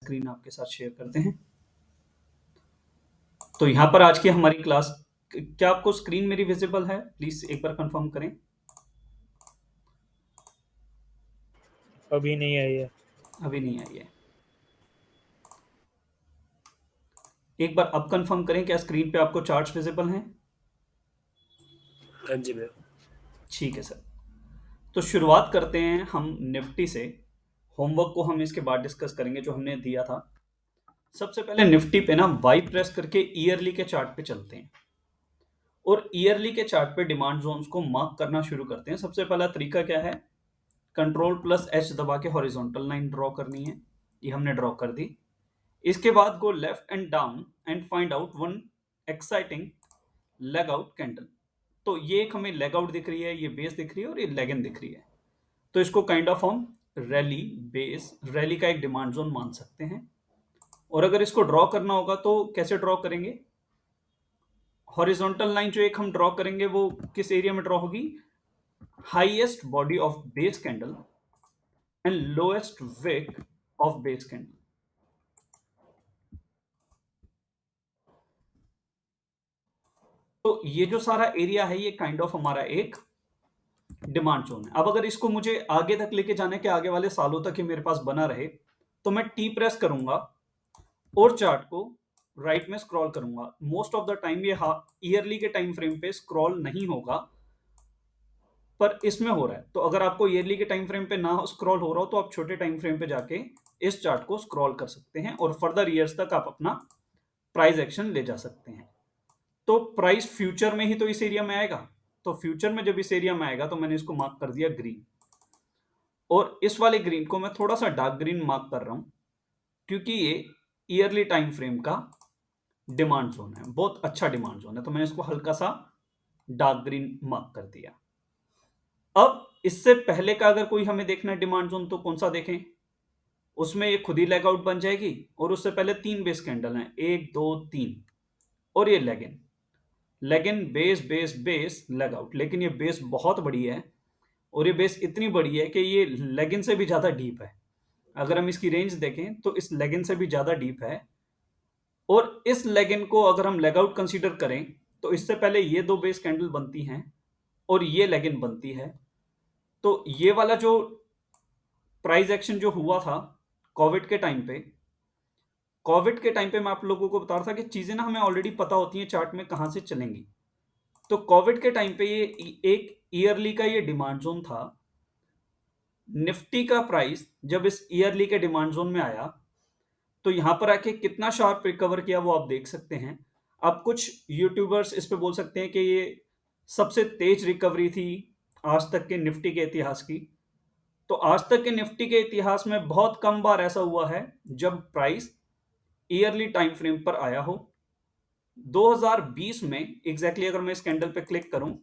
Screen आपके साथ share करते हैं। तो यहाँ पर आज की हमारी क्लास, क्या आपको स्क्रीन मेरी विजिबल है? प्लीज एक बार कंफर्म करें। अभी नहीं आई है। अभी नहीं आई है। एक बार अब कंफर्म करें, क्या स्क्रीन पे आपको चार्ट्स विजिबल हैं? हाँ जी भैया। ठीक है सर। तो शुरुआत करते हैं हम निफ्टी से। होमवर्क को हम इसके बाद डिस्कस करेंगे जो हमने दिया था। सबसे पहले निफ्टी पे ना वाई प्रेस करके ईयरली के चार्ट पे चलते हैं और ईयरली के चार्ट पे डिमांड जोन्स को मार्क करना शुरू करते हैं। सबसे पहला तरीका क्या है? कंट्रोल प्लस एच दबा के हॉरिजॉन्टल लाइन ड्रॉ करनी है। ये हमने ड्रॉ कर दी। इसके बाद go left and down and find out one exciting leg out candle. तो ये एक हमें लेग आउट दिख रही है, ये बेस दिख रही है और ये लेग इन दिख रही है। तो इसको काइंड ऑफ हम रैली बेस रैली का एक डिमांड जोन मान सकते हैं। और अगर इसको ड्रॉ करना होगा तो कैसे ड्रॉ करेंगे? हॉरिजॉन्टल लाइन जो एक हम ड्रॉ करेंगे वो किस एरिया में ड्रॉ होगी? Highest body of base candle and lowest wick of base candle. तो ये जो सारा एरिया है ये काइंड ऑफ हमारा एक डिमांड जोन है। अब अगर इसको मुझे आगे तक लेके जाने के, आगे वाले सालों तक ये मेरे पास बना रहे, तो मैं टी प्रेस करूंगा और चार्ट को राइट में स्क्रॉल करूंगा। मोस्ट ऑफ द टाइम ये ईयरली के टाइम फ्रेम पे स्क्रॉल नहीं होगा, पर इसमें हो रहा है। तो अगर आपको ईयरली के टाइम फ्रेम पे ना स्क्रॉल हो रहा हो तो आप छोटे टाइम फ्रेम पे जाके इस चार्ट को स्क्रॉल कर सकते हैं और फर्दर ईयर्स तक आप अपना प्राइस एक्शन ले जा सकते हैं। तो प्राइस फ्यूचर में ही तो इस एरिया में आएगा। तो फ्यूचर में जब इस एरिया में आएगा तो मैंने इसको मार्क कर दिया ग्रीन, और इस वाले ग्रीन को मैं थोड़ा सा डार्क ग्रीन मार्क कर रहा हूं क्योंकि ये ईयरली टाइम फ्रेम का डिमांड जोन है, बहुत अच्छा डिमांड जोन है। तो मैंने इसको हल्का सा डार्क ग्रीन मार्क कर दिया। अब इससे पहले का अगर कोई हमें देखना है डिमांड जोन, तो कौन सा देखें? उसमें ये खुद ही लेग आउट बन जाएगी और उससे पहले 3 बेस कैंडल हैं, 1 2 3, और ये leg in base base base leg out. लेकिन ये बेस बहुत बड़ी है और ये बेस इतनी बड़ी है कि ये लेग इन से भी ज्यादा डीप है। अगर हम इसकी रेंज देखें तो इस लेग इन से भी ज्यादा डीप है। और इस लेग इन को अगर हम लेग आउट कंसीडर करें तो इससे पहले ये 2 बेस कैंडल बनती हैं और ये लेग इन बनती है। तो ये वाला जो प्राइस एक्शन जो हुआ था कोविड के टाइम पे मैं आप लोगों को बता रहा था कि चीजें ना हमें ऑलरेडी पता होती हैं चार्ट में कहां से चलेंगी। तो कोविड के टाइम पे ये एक ईयरली का ये डिमांड जोन था। निफ्टी का प्राइस जब इस ईयरली के डिमांड जोन में आया तो यहां पर आके कितना शार्प रिकवर किया वो आप देख सकते हैं। अब कुछ यूट्यूबर्स इस पे बोल सकते हैं कि ये सबसे तेज रिकवरी थी आज तक के निफ्टी के इतिहास की। तो आज तक के निफ्टी के इतिहास में बहुत कम बार ऐसा हुआ है जब प्राइस ईयरली टाइम फ्रेम पर आया हो। 2020 में एग्जैक्टली अगर मैं इस कैंडल पे क्लिक करूं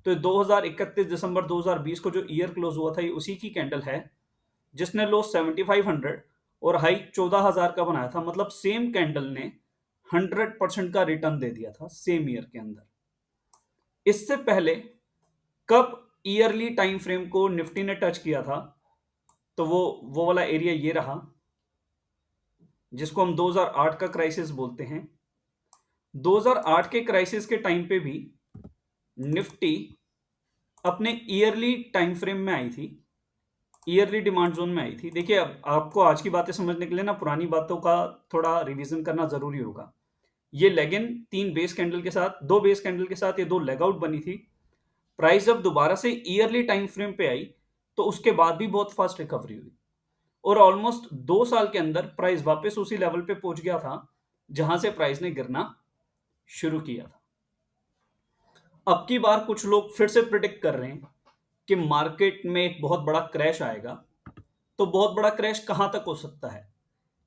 तो 2031 दिसंबर 2020 को जो ईयर क्लोज हुआ था ये उसी की कैंडल है जिसने लो 7500 और हाई 14,000 का बनाया था। मतलब सेम कैंडल ने 100% का रिटर्न दे दिया था सेम ईयर के अंदर। इससे पहले कब ईयरली टाइम फ्रेम को निफ्टी ने टच किया था, तो वो वाला एरिया ये रहा जिसको हम 2008 का क्राइसिस बोलते हैं। 2008 के क्राइसिस के टाइम पे भी निफ्टी अपने ईयरली टाइम फ्रेम में आई थी, ईयरली डिमांड जोन में आई थी। देखिए, अब आपको आज की बातें समझने के लिए ना पुरानी बातों का थोड़ा रिवीजन करना जरूरी होगा। ये लेग इन 3 बेस कैंडल के साथ, 2 बेस कैंडल के साथ ये 2 लेग आउट बनी थी। प्राइस जब दोबारा से ईयरली टाइम फ्रेम पे आई तो उसके बाद भी बहुत फास्ट रिकवरी हुई और ऑलमोस्ट 2 साल के अंदर प्राइस वापस उसी लेवल पे पहुंच गया था जहां से प्राइस ने गिरना शुरू किया था। अब की बार कुछ लोग फिर से प्रिडिक्ट कर रहे हैं कि मार्केट में एक बहुत बड़ा क्रैश आएगा। तो बहुत बड़ा क्रैश कहां तक हो सकता है?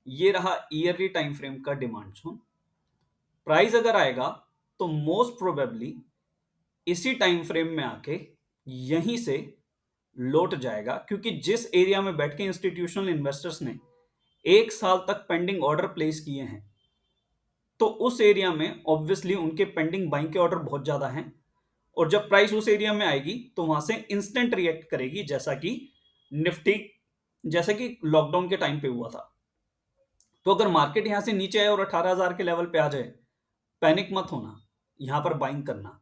ये रहा ईयरली टाइम फ्रेम का डिमांड जोन। प्राइस अगर आएगा तो मोस्ट प्रोबेबली इसी टाइम फ्रेम में आके यहीं से लौट जाएगा, क्योंकि जिस एरिया में बैठ के इंस्टीट्यूशनल इन्वेस्टर्स ने 1 साल तक पेंडिंग ऑर्डर प्लेस किए हैं, तो उस एरिया में ऑब्वियसली उनके पेंडिंग बाइंग के ऑर्डर बहुत ज्यादा हैं। और जब प्राइस उस एरिया में आएगी तो वहां से इंस्टेंट रिएक्ट करेगी, जैसा कि निफ्टी, जैसा कि लॉकडाउन के टाइम पे हुआ था। तो अगर मार्केट यहां से नीचे आए और 18,000 के लेवल पे आ जाए, पैनिक मत होना, यहां पर बाइंग करना।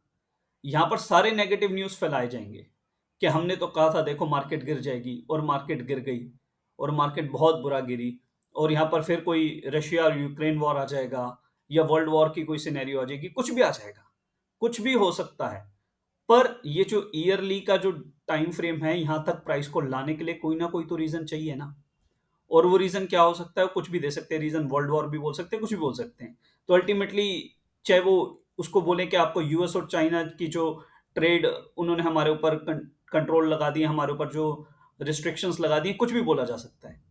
यहां पर सारे नेगेटिव न्यूज फैलाए जाएंगे कि हमने तो कहा था देखो मार्केट गिर जाएगी, और मार्केट गिर गई, और मार्केट बहुत बुरा गिरी, और यहां पर फिर कोई रशिया और यूक्रेन वॉर आ जाएगा, या वर्ल्ड वॉर की कोई सिनेरियो आ जाएगी, कुछ भी आ जाएगा, कुछ भी हो सकता है। पर ये जो ईयरली का जो टाइम फ्रेम है, यहां तक प्राइस को लाने के लिए कोई ना कोई तो रीजन चाहिए ना। और वो रीजन क्या हो सकता है, कुछ भी दे सकते हैं रीजन, वर्ल्ड वॉर भी बोल सकते हैं, कुछ भी बोल सकते हैं। तो अल्टीमेटली चाहे वो उसको बोले कि आपको यूएस और चाइना की जो ट्रेड, उन्होंने हमारे ऊपर कंट्रोल लगा दिए, हमारे ऊपर जो रिस्ट्रिक्शंस लगा दिए, कुछ भी बोला जा सकता है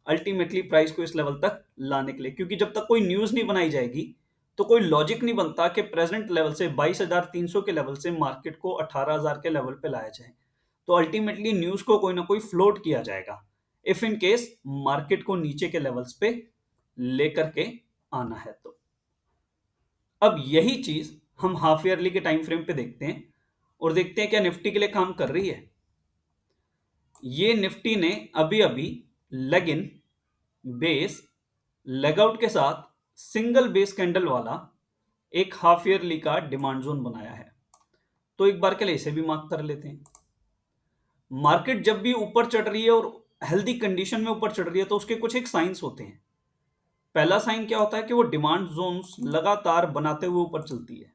अल्टीमेटली प्राइस को इस लेवल तक लाने के लिए। क्योंकि जब तक कोई न्यूज नहीं बनाई जाएगी, तो कोई लॉजिक नहीं बनता कि प्रेजेंट लेवल से 22,300 के लेवल से मार्केट को 18,000 के लेवल पे लाया जाए। तो अल्टीमेटली न्यूज को कोई ना कोई फ्लोट किया जाएगा, इफ इन केस मार्केट को नीचे के लेवल्स पे लेकर के आना है तो। अब यही चीज हम हाफ ईयरली के टाइम फ्रेम पे देखते हैं, और देखते हैं क्या निफ्टी के लिए काम कर रही है। ये निफ्टी ने अभी अभी leg in, base, leg out के साथ सिंगल बेस कैंडल वाला एक हाफ ईयरली का डिमांड जोन बनाया है। तो एक बार के लिए इसे भी मार्क कर लेते हैं। मार्केट जब भी ऊपर चढ़ रही है और हेल्दी कंडीशन में ऊपर चढ़ रही है, तो उसके कुछ एक साइंस होते हैं। पहला साइन क्या होता है कि वो डिमांड जोन्स लगातार बनाते हुए ऊपर चलती है।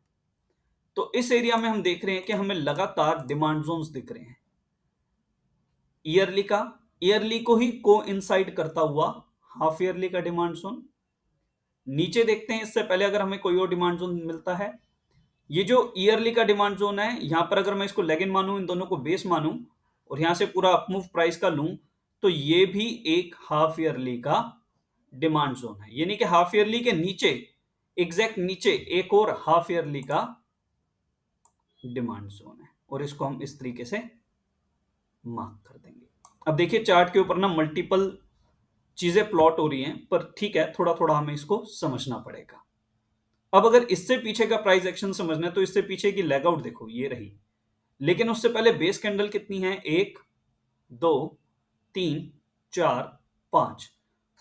तो इस एरिया में हम देख रहे हैं कि हमें लगातार डिमांड जोन्स दिख रहे हैं। ईयरली का, ईयरली को ही को इंसाइड करता हुआ हाफ ईयरली का डिमांड जोन। नीचे देखते हैं, इससे पहले अगर हमें कोई और डिमांड जोन मिलता है। ये जो ईयरली का डिमांड जोन है, यहां पर अगर मैं इसको लेग इन मानूं, इन दोनों को बेस मानूं, और यहां से पूरा अपमूव प्राइस का लूं, तो ये भी एक हाफ ईयरली का डिमांड जोन है। यानी कि हाफ ईयरली के नीचे, एग्जैक्ट नीचे, एक और हाफ ईयरली का डिमांड जोन है, और इसको हम इस तरीके से मार्क कर देंगे। अब देखिए चार्ट के ऊपर ना मल्टीपल चीजें प्लॉट हो रही हैं, पर ठीक है, थोड़ा थोड़ा हमें इसको समझना पड़ेगा। अब अगर इससे पीछे का प्राइस एक्शन समझना है, तो इससे पीछे की लेग आउट देखो, ये रही। लेकिन उससे पहले बेस कैंडल कितनी है, 1, 2, 3, 4, 5।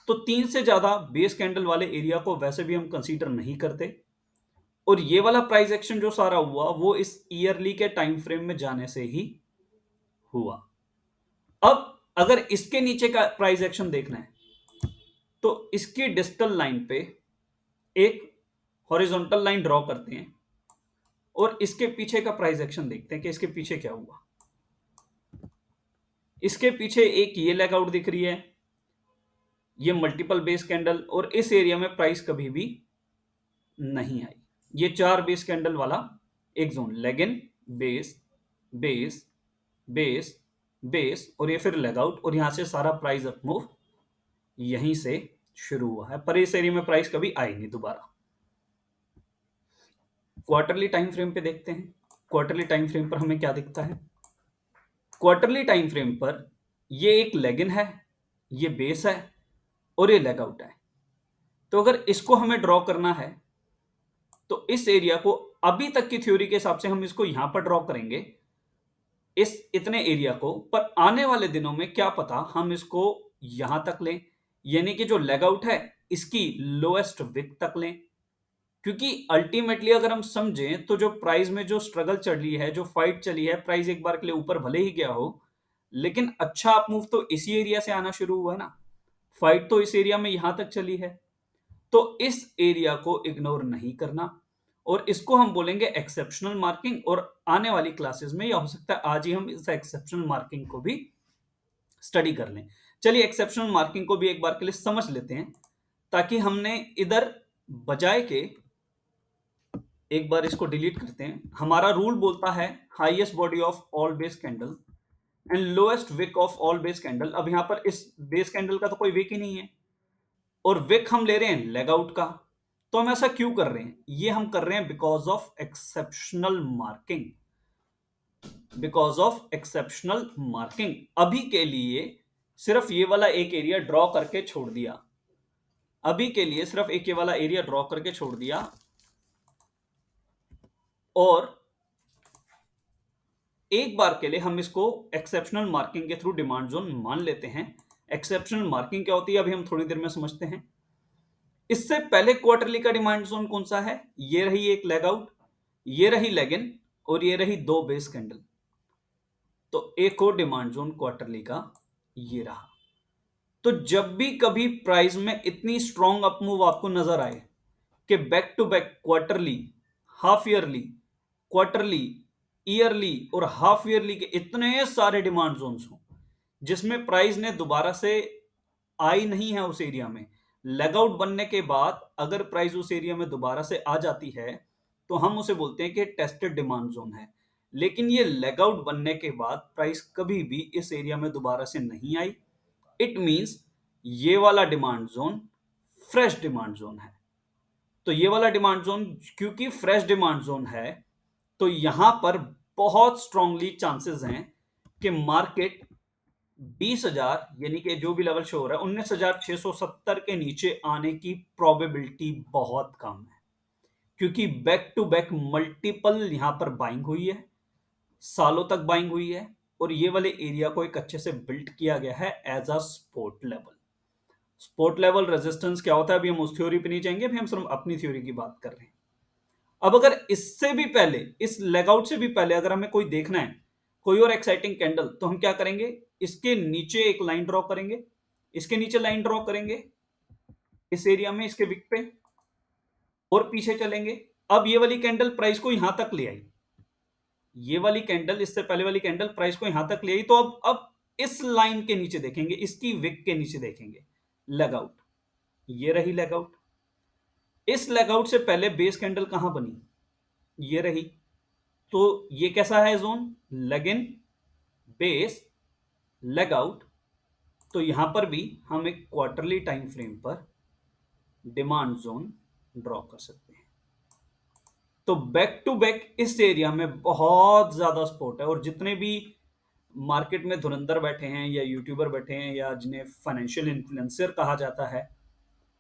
तो 3 से ज्यादा बेस कैंडल वाले एरिया को वैसे भी हम कंसीडर नहीं करते। और ये वाला प्राइस एक्शन जो सारा हुआ, वो इस ईयरली के टाइम फ्रेम में जाने से ही हुआ। अब अगर इसके नीचे का प्राइस एक्शन देखना है, तो इसकी डिस्टल लाइन पे एक हॉरिजॉन्टल लाइन ड्रॉ करते हैं, और इसके पीछे का प्राइस एक्शन देखते हैं कि इसके पीछे क्या हुआ। इसके पीछे एक ये लेग आउट दिख रही है, ये मल्टीपल बेस कैंडल, और इस एरिया में प्राइस कभी भी नहीं आई। ये 4 बेस कैंडल वाला एक zone, leg in, base, base, base, base, और ये फिर लेग आउट, और यहां से सारा प्राइस अप मूव यहीं से शुरू हुआ है। पर इस एरिया में प्राइस कभी आई नहीं दोबारा। क्वार्टरली टाइम फ्रेम पे देखते हैं। क्वार्टरली टाइम फ्रेम पर हमें क्या दिखता है। क्वार्टरली टाइम फ्रेम पर ये एक लेग इन है, ये बेस है, और ये लेग आउट है। तो अगर इसको हमें ड्रॉ करना है, तो इस एरिया को अभी तक की थ्योरी के हिसाब से हम इसको यहां पर ड्रॉ करेंगे, इस इतने एरिया को। पर आने वाले दिनों में क्या पता हम इसको यहां तक लें, यानी कि जो लेग आउट है इसकी लोएस्ट विक तक लें। क्योंकि अल्टीमेटली अगर हम समझें, तो जो प्राइस में जो स्ट्रगल चली है, जो फाइट चली है, प्राइस एक बार के लिए ऊपर भले ही गया हो, लेकिन अच्छा अप मूव तो इसी एरिया से आना शुरू हुआ है ना। फाइट तो इस एरिया में यहां तक चली है, तो इस एरिया को इग्नोर नहीं करना, और इसको हम बोलेंगे एक्सेप्शनल मार्किंग। और आने वाली क्लासेस में, या हो सकता है आज ही, हम इस एक्सेप्शनल मार्किंग को भी स्टडी कर लें। चलिए एक्सेप्शनल मार्किंग को भी एक बार के लिए समझ लेते हैं, ताकि हमने इधर बजाय के, एक बार इसको डिलीट करते हैं। हमारा रूल बोलता है highest body of all base candle and lowest wick of all base candle. अब यहां पर इस बेस कैंडल का तो कोई विक ही नहीं है, और विक हम ले रहे हैं लेग आउट का। तो हम ऐसा क्यों कर रहे हैं, ये हम कर रहे हैं because of exceptional marking. Because of exceptional marking अभी के लिए सिर्फ ये वाला एक एरिया ड्रॉ करके छोड़ दिया। अभी के लिए सिर्फ एक ये वाला एरिया ड्रॉ करके छोड़ दिया, और एक बार के लिए हम इसको एक्सेप्शनल मार्किंग के थ्रू डिमांड जोन मान लेते हैं। एक्सेप्शनल मार्किंग क्या होती है, अभी हम थोड़ी देर में समझते हैं। इससे पहले क्वार्टरली का डिमांड जोन कौन सा है? ये रही एक लेग आउट, ये रही लेग इन और ये रही 2 बेस कैंडल। तो एक और डिमांड जोन क्वार्टरली का ये रहा। तो जब भी कभी प्राइस में इतनी स्ट्रॉन्ग अपमूव आपको नजर आए कि back to back quarterly, half yearly, quarterly, yearly और हाफ ईयरली के इतने सारे डिमांड जोन्स हों जिसमें प्राइस ने दोबारा से आई नहीं है उस एरिया में, लेग आउट बनने के बाद अगर प्राइस उस एरिया में दोबारा से आ जाती है तो हम उसे बोलते हैं कि टेस्टेड डिमांड जोन है। लेकिन ये लेग आउट बनने के बाद प्राइस कभी भी इस एरिया में दोबारा से नहीं आई। इट मींस ये वाला demand zone fresh demand zone है। तो ये वाला डिमांड जोन क्योंकि फ्रेश डिमांड जोन है तो यहां पर बहुत स्ट्रांगली चांसेस हैं कि मार्केट 20,000 यानी कि जो भी लेवल शो हो रहा है 19,670 के नीचे आने की प्रोबेबिलिटी बहुत कम है, क्योंकि बैक टू बैक मल्टीपल यहां पर बाइंग हुई है, सालों तक बाइंग हुई है और ये वाले एरिया को एक अच्छे से बिल्ड किया गया है as a support level. Support level resistance क्या होता है अभी हम उस थ्योरी पे नहीं जाएंगे, अभी हम सिर्फ अपनी थ्योरी की बात कर रहे हैं। अब अगर इससे भी पहले, इस लेगआउट से भी पहले अगर हमें कोई देखना है, कोई और एक्साइटिंग कैंडल, तो हम क्या करेंगे, इसके नीचे एक लाइन ड्रॉ करेंगे, इसके नीचे लाइन ड्रॉ करेंगे इस एरिया में, इसके विक पे, और पीछे चलेंगे। अब ये वाली कैंडल प्राइस को यहां तक ले आई, ये वाली कैंडल, इससे पहले वाली कैंडल प्राइस को यहां तक ले आई, तो अब इस लाइन के नीचे देखेंगे, इसकी विक के नीचे देखेंगे लेगआउट, ये रही लेगआउट। इस लेगआउट से पहले बेस कैंडल कहां बनी, ये रही। तो ये कैसा है zone, leg in, base, leg out. तो यहां पर भी हम एक क्वार्टरली टाइम फ्रेम पर डिमांड जोन ड्रॉ कर सकते हैं। तो बैक टू बैक इस एरिया में बहुत ज्यादा सपोर्ट है और जितने भी मार्केट में धुरंधर बैठे हैं या यूट्यूबर बैठे हैं या जिन्हें फाइनेंशियल इन्फ्लुएंसर कहा जाता है,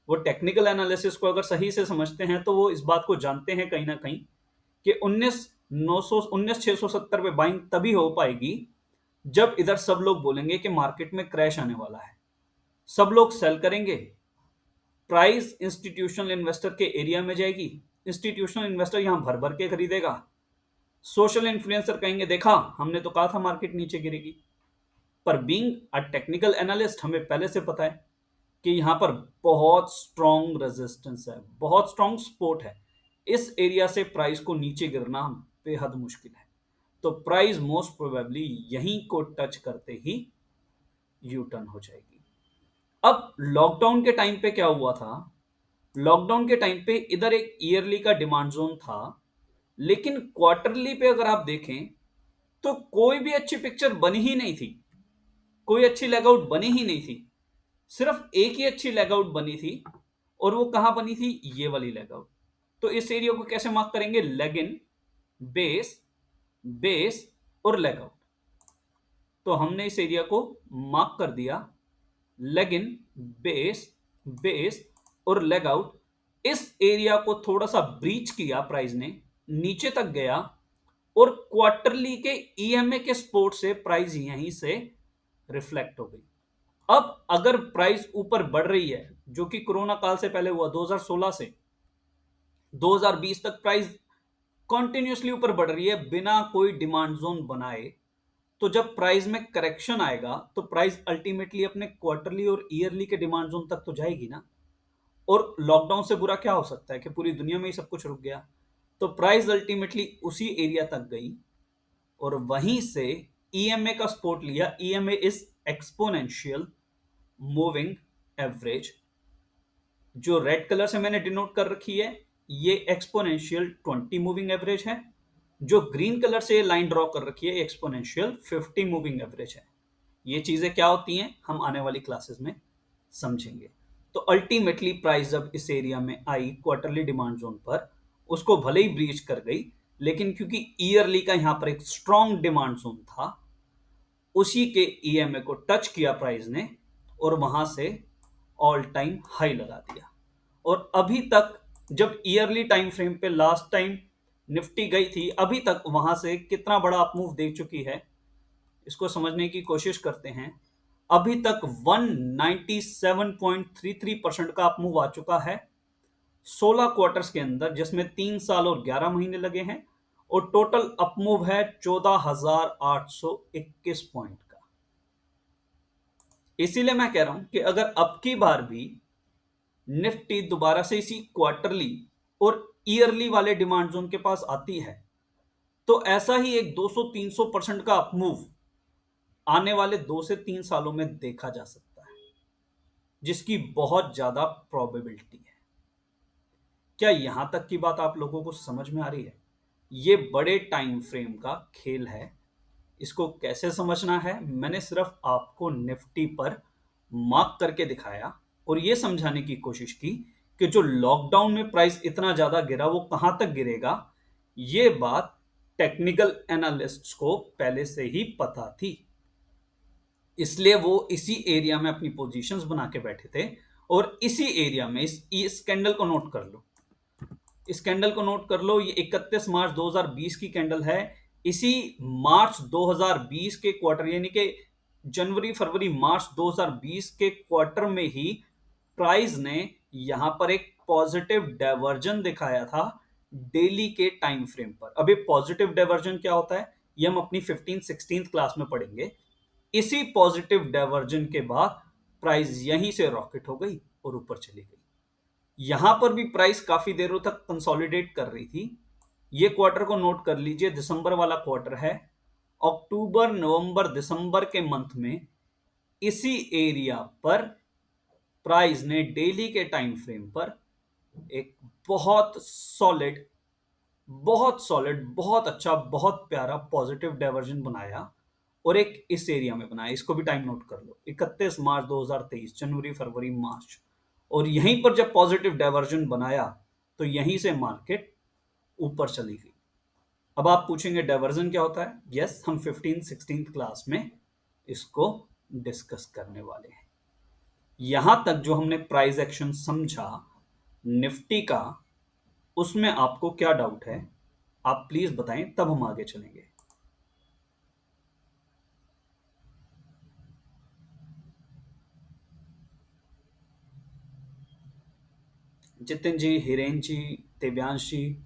वो टेक्निकल एनालिसिस को अगर सही से समझते हैं तो वो इस बात को जानते हैं कहीं ना कहीं कि 19,670 पे बाइंग तभी हो पाएगी जब इधर सब लोग बोलेंगे कि मार्केट में क्रैश आने वाला है, सब लोग सेल करेंगे, प्राइस इंस्टीट्यूशनल इन्वेस्टर के एरिया में जाएगी, इंस्टीट्यूशनल इन्वेस्टर यहां भर भर के खरीदेगा, सोशल इन्फ्लुएंसर कहेंगे देखा हमने तो कहा था मार्केट नीचे गिरेगी। पर बीइंग अ टेक्निकल एनालिस्ट हमें पहले से पता है कि यहां पर बहुत स्ट्रॉन्ग रेजिस्टेंस है, बहुत स्ट्रॉन्ग सपोर्ट है, इस एरिया से प्राइस को नीचे गिरना बेहद मुश्किल है। तो प्राइस मोस्ट प्रोबेबली यहीं को टच करते ही यू टर्न हो जाएगी। अब लॉकडाउन के टाइम पे क्या हुआ था, लॉकडाउन के टाइम पे इधर एक ईयरली का डिमांड जोन था, लेकिन क्वार्टरली पे अगर आप देखें तो कोई भी अच्छी पिक्चर बनी ही नहीं थी, कोई अच्छी लेगआउट बनी ही नहीं थी। सिर्फ एक ही अच्छी लेगआउट बनी थी और वो कहां बनी थी, ये वाली लेगआउट। तो इस एरिया को कैसे मार्क करेंगे, लेग इन, बेस, बेस और लेगआउट। तो हमने इस एरिया को मार्क कर दिया, लेग इन, बेस, बेस और लेग आउट। इस एरिया को थोड़ा सा ब्रीच किया प्राइस ने, नीचे तक गया और क्वार्टरली के ईएमए के सपोर्ट से प्राइस यहीं से रिफ्लेक्ट हो गई। अब अगर प्राइस ऊपर बढ़ रही है, जो कि कोरोना काल से पहले हुआ, 2016 से 2020 तक प्राइस कंटिन्यूअसली ऊपर बढ़ रही है बिना कोई डिमांड जोन बनाए, तो जब प्राइस में करेक्शन आएगा तो प्राइस अल्टीमेटली अपने क्वार्टरली और ईयरली के डिमांड जोन तक तो जाएगी ना। और लॉकडाउन से बुरा क्या हो सकता है कि पूरी दुनिया में ही सब कुछ रुक गया। तो प्राइस अल्टीमेटली उसी एरिया तक गई और वहीं से ईएमए का सपोर्ट लिया। EMA is exponential moving average, जो रेड कलर से मैंने डिनोट कर रखी है ये एक्सपोनेंशियल 20 मूविंग एवरेज है, जो ग्रीन कलर से लाइन ड्रॉ कर रखी है एक्सपोनेंशियल 50 मूविंग एवरेज है। ये चीजें क्या होती हैं हम आने वाली क्लासेस में समझेंगे। तो अल्टीमेटली प्राइस जब इस एरिया में आई क्वार्टरली डिमांड जोन पर, उसको भले ही ब्रीच कर गई, लेकिन क्योंकि ईयरली का यहां पर एक स्ट्रॉन्ग डिमांड जोन था, उसी के ईएमए को टच किया प्राइस ने और वहां से ऑल टाइम हाई लगा दिया। और अभी तक जब ईयरली टाइम फ्रेम पे लास्ट टाइम निफ्टी गई थी, अभी तक वहां से कितना बड़ा अपमूव दे चुकी है, इसको समझने की कोशिश करते हैं। अभी तक 197.33% का अपमूव आ चुका है 16 क्वार्टर्स के अंदर, जिसमें 3 साल और 11 महीने लगे हैं, और टोटल अपमूव है 14,821 पॉइंट का। इसीलिए मैं कह रहा हूं कि अगर अब की बार भी निफ्टी दोबारा से इसी क्वार्टरली और ईयरली वाले डिमांड जोन के पास आती है, तो ऐसा ही एक 200-300% का अपमूव आने वाले 2 से 3 सालों में देखा जा सकता है, जिसकी बहुत ज्यादा प्रोबेबिलिटी है। क्या यहां तक की बात आप लोगों को समझ में आ रही है? ये बड़े टाइम फ्रेम का खेल है। इसको कैसे समझना है, मैंने सिर्फ आपको निफ्टी पर मार्क करके दिखाया और यह समझाने की कोशिश की कि जो लॉकडाउन में प्राइस इतना ज्यादा गिरा वो कहां तक गिरेगा। यह बात टेक्निकल एनालिस्ट्स को पहले से ही पता थी, इसलिए वो इसी एरिया में अपनी पोजीशंस बना के बैठे थे। और इसी एरिया में इस कैंडल को नोट कर लो, इस कैंडल को नोट कर लो, ये 31 मार्च 2020 की कैंडल है। इसी मार्च 2020 के क्वार्टर, यानी कि जनवरी फरवरी मार्च 2020 के क्वार्टर में ही प्राइस ने यहां पर एक पॉजिटिव डायवर्जन दिखाया था डेली के टाइम फ्रेम पर। अब ये पॉजिटिव डायवर्जन क्या होता है, ये हम अपनी 15th-16th क्लास में पढ़ेंगे। इसी पॉजिटिव डायवर्जन के बाद प्राइस यहीं से रॉकेट हो गई और ऊपर चली गई। यहां पर भी प्राइस काफी देरों तक कंसोलिडेट कर रही थी। ये क्वार्टर को नोट कर लीजिए, दिसंबर वाला क्वार्टर है। अक्टूबर नवंबर दिसंबर के मंथ में इसी एरिया पर प्राइस ने डेली के टाइम फ्रेम पर एक बहुत सॉलिड बहुत अच्छा बहुत प्यारा पॉजिटिव डायवर्जन बनाया, और एक इस एरिया में बनाया। इसको भी टाइम नोट कर लो, 31 मार्च 2023, जनवरी फरवरी मार्च। और यहीं पर जब पॉजिटिव डायवर्जन बनाया तो यहीं से मार्केट ऊपर चली गई। अब आप पूछेंगे डायवर्जन क्या होता है? यस, हम 15th-16th क्लास में इसको डिस्कस करने वाले हैं। यहां तक जो हमने प्राइस एक्शन समझा निफ्टी का, उसमें आपको क्या डाउट है आप प्लीज बताएं, तब हम आगे चलेंगे। Jitin ji, Hiren ji, Divyansh ji.